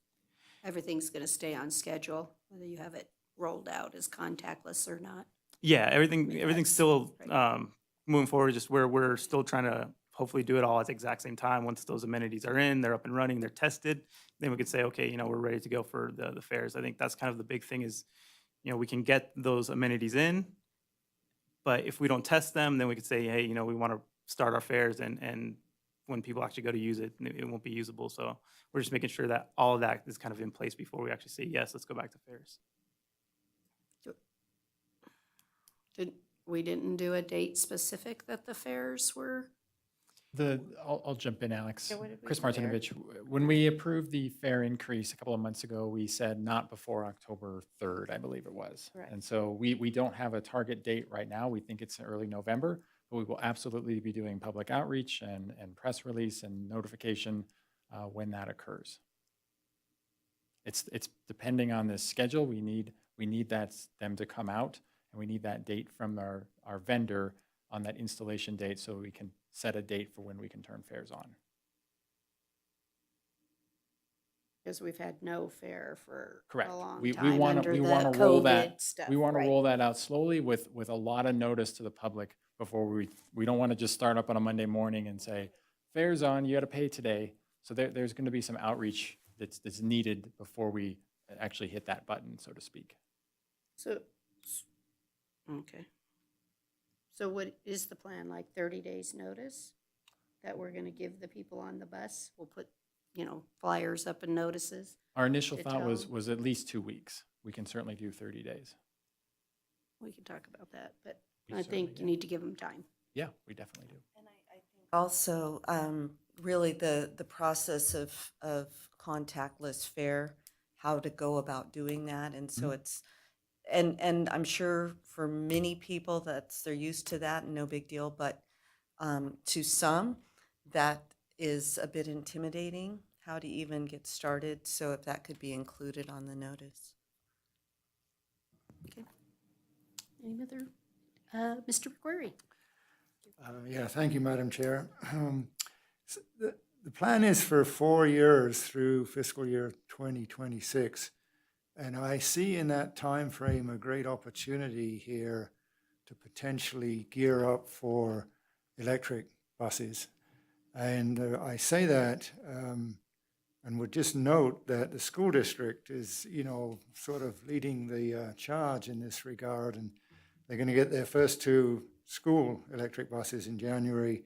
Everything's going to stay on schedule, whether you have it rolled out as contactless or not? Yeah, everything's that's still right. moving forward. Just where we're still trying to hopefully do it all at the exact same time. Once those amenities are in, they're up and running, they're tested, then we could say, okay, you know, we're ready to go for the fares. I think that's kind of the big thing is, you know, we can get those amenities in, but if we don't test them, then we could say, hey, you know, we want to start our fares, and when people actually go to use it, it won't be usable. So we're just making sure that all of that is kind of in place before we actually say, yes, let's go back to fares. We didn't do a date specific that the fares were? I'll jump in, Alex. Yeah, what did we Chris do there? Martinovich, when we approved the fare increase a couple of months ago, we said not before October 3rd, I believe it was. Correct. And so we don't have a target date right now. We think it's early November, but we will absolutely be doing public outreach and press release and notification when that occurs. It's depending on this schedule. We need them to come out, and we need that date from our vendor on that installation date so we can set a date for when we can turn fares on. Because we've had no fare for Correct. a long We time want under to the roll COVID that. stuff. We want to right. roll that out slowly with a lot of notice to the public before we don't want to just start up on a Monday morning and say, fares on, you got to pay today. So there's going to be some outreach that's needed before we actually hit that button, so to speak. So, okay. So what is the plan, like 30 days notice that we're going to give the people on the bus? We'll put, you know, flyers up and notices. Our initial To thought tell was at least 2 weeks. We can certainly do 30 days. We can talk about that, but We I certainly think you can. need to give them time. Yeah, we definitely do. Also, really the process of contactless fare, how to go about doing that. And so it's, and I'm sure for many people they're used to that and no big deal, but to some, that is a bit intimidating, how to even get started. So if that could be included on the notice. Okay. Any other? Mr. McQuarrie? Yeah, thank you, Madam Chair. The plan is for 4 years through fiscal year 2026. And I see in that time frame a great opportunity here to potentially gear up for electric buses. And I say that and would just note that the school district is, you know, sort of leading the charge in this regard. And they're going to get their first 2 school electric buses in January,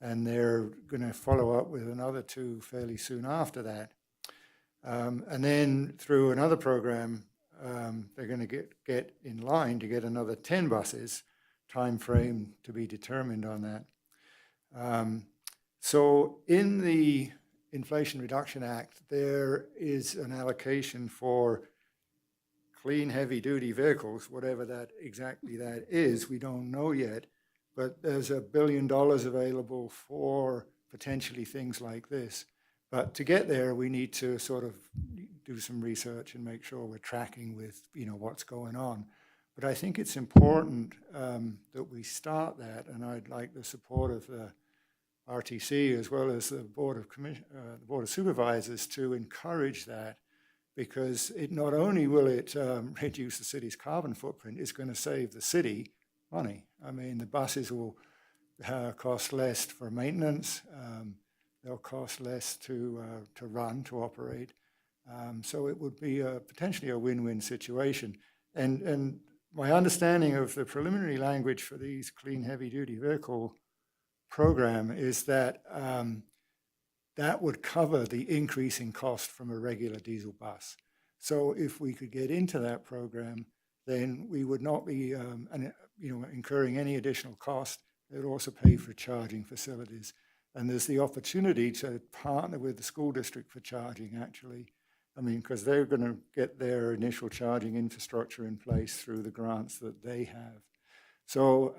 and they're going to follow up with another 2 fairly soon after that. And then through another program, they're going to get in line to get another 10 buses, time frame to be determined on that. So in the Inflation Reduction Act, there is an allocation for clean heavy-duty vehicles, whatever that exactly that is, we don't know yet, but there's $1 billion available for potentially things like this. But to get there, we need to sort of do some research and make sure we're tracking with, you know, what's going on. But I think it's important that we start that, and I'd like the support of the RTC as well as the Board of Supervisors to encourage that, because it not only will it reduce the city's carbon footprint, it's going to save the city money. I mean, the buses will cost less for maintenance. They'll cost less to run, to operate. So it would be potentially a win-win situation. And my understanding of the preliminary language for these clean heavy-duty vehicle program is that that would cover the increase in cost from a regular diesel bus. So if we could get into that program, then we would not be incurring any additional cost. It would also pay for charging facilities. And there's the opportunity to partner with the school district for charging, actually. I mean, because they're going to get their initial charging infrastructure in place through the grants that they have. So,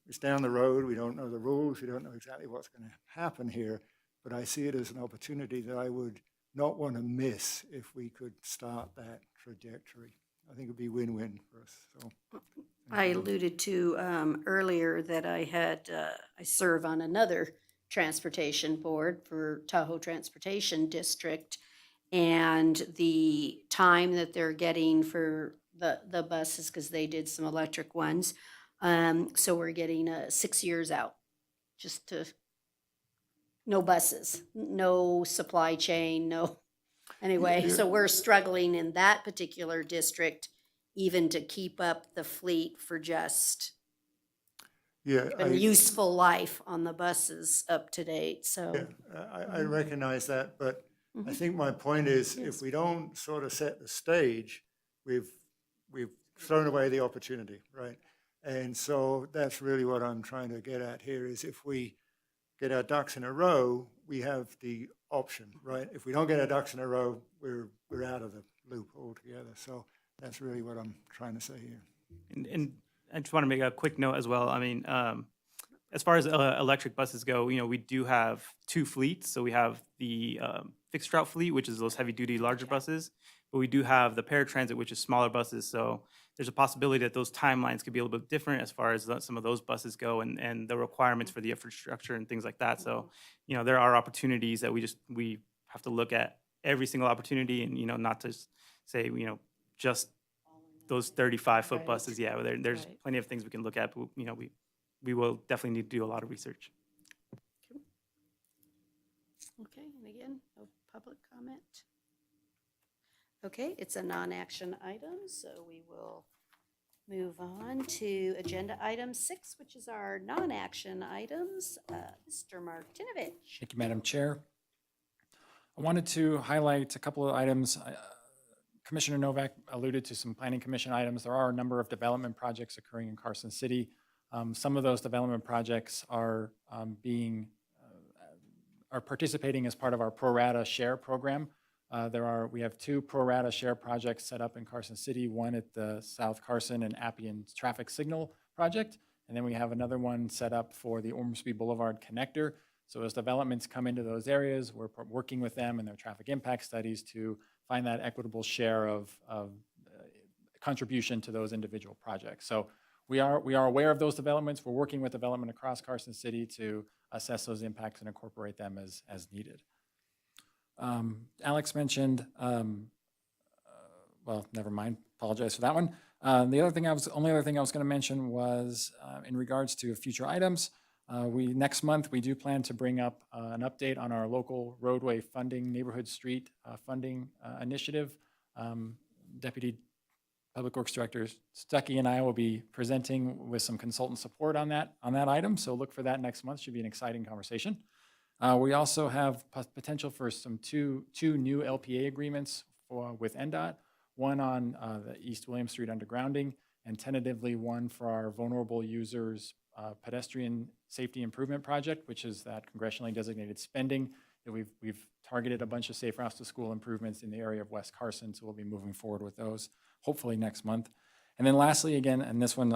it's down the road. We don't know the rules. We don't know exactly what's going to happen here. But I see it as an opportunity that I would not want to miss if we could start that trajectory. I think it would be win-win for us. So, I alluded to earlier that I serve on another transportation board for Tahoe Transportation District, and the time that they're getting for the buses, because they did some electric ones, so we're getting 6 years out, just to, no buses, no supply chain, no, anyway, so we're struggling in that particular district even to keep up the fleet for just a useful life on the buses up to date, so. I recognize that, but I think my point is, if we don't sort of set the stage, we've thrown away the opportunity, right? And so that's really what I'm trying to get at here, is if we get our ducks in a row, we have the option, right? If we don't get our ducks in a row, we're out of the loop altogether. So that's really what I'm trying to say here. And I just want to make a quick note as well. I mean, as far as electric buses go, we do have two fleets. So we have the fixed route fleet, which is those heavy duty larger buses, but we do have the paratransit, which is smaller buses. So there's a possibility that those timelines could be a little bit different as far as some of those buses go, and the requirements for the infrastructure and things like that. So, there are opportunities that we have to look at every single opportunity, and, not to say, just those 35-foot buses. Yeah, there's plenty of things we can look at, but, we will definitely need to do a lot of research. Okay, and again, no public comment. Okay, it's a non-action item, so we will move on to agenda item 6, which is our non-action items. Mr. Martinovich. Thank you, Madam Chair. I wanted to highlight a couple of items. Commissioner Novak alluded to some Planning Commission items. There are a number of development projects occurring in Carson City. Some of those development projects are participating as part of our pro rata share program. We have 2 pro rata share projects set up in Carson City, one at the South Carson and Appian traffic signal project, and then we have another one set up for the Ormsby Boulevard connector. So as developments come into those areas, we're working with them and their traffic impact studies to find that equitable share of contribution to those individual projects. So we are aware of those developments. We're working with development across Carson City to assess those impacts and incorporate them as needed. Alex mentioned, well, never mind, apologize for that one. The only other thing I was going to mention was in regards to future items. Next month, we do plan to bring up an update on our local roadway funding, neighborhood street funding initiative. Deputy Public Works Director Stuckey and I will be presenting with some consultant support on that item. So look for that next month. Should be an exciting conversation. We also have potential for two new LPA agreements with NDOT, one on the East William Street undergrounding, and tentatively one for our vulnerable users pedestrian safety improvement project, which is that congressionally designated spending that we've targeted a bunch of safe routes to school improvements in the area of West Carson. So we'll be moving forward with those hopefully next month. And then lastly, again, and this one,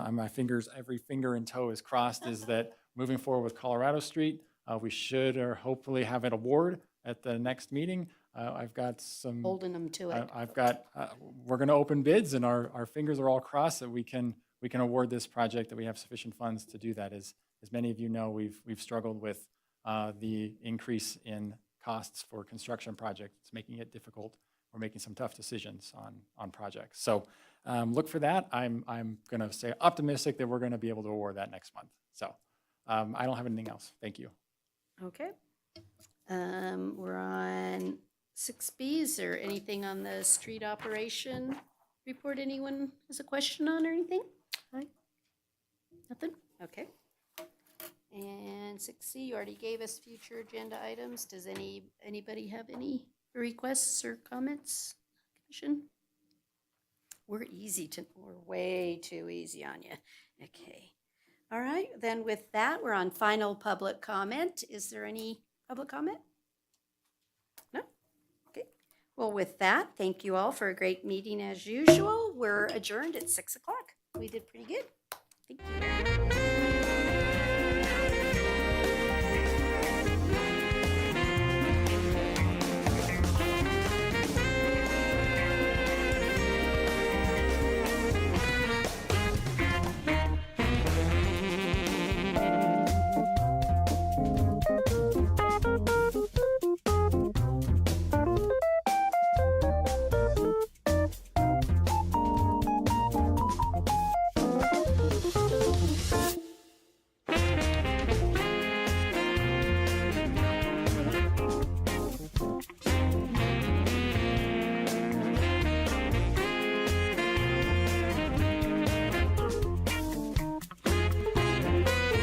every finger and toe is crossed, is that moving forward with Colorado Street, we should or hopefully have an award at the next meeting. I've got some Holding them to it. We're going to open bids, and our fingers are all crossed that we can award this project, that we have sufficient funds to do that. As many of you know, we've struggled with the increase in costs for construction projects. It's making it difficult we're making some tough decisions on projects. So look for that. I'm going to say optimistic that we're going to be able to award that next month. So I don't have anything else. Thank you. Okay. We're on 6B. Is there anything on the street operation report anyone has a question on or anything? Nothing? Okay. And 6C, you already gave us future agenda items. Does anybody have any requests or comments? Commission? We're way too easy on you. Okay. All right, then with that, we're on final public comment. Is there any public comment? No? Okay. Well, with that, thank you all for a great meeting as usual. We're adjourned at 6 o'clock. We did pretty good. Thank you.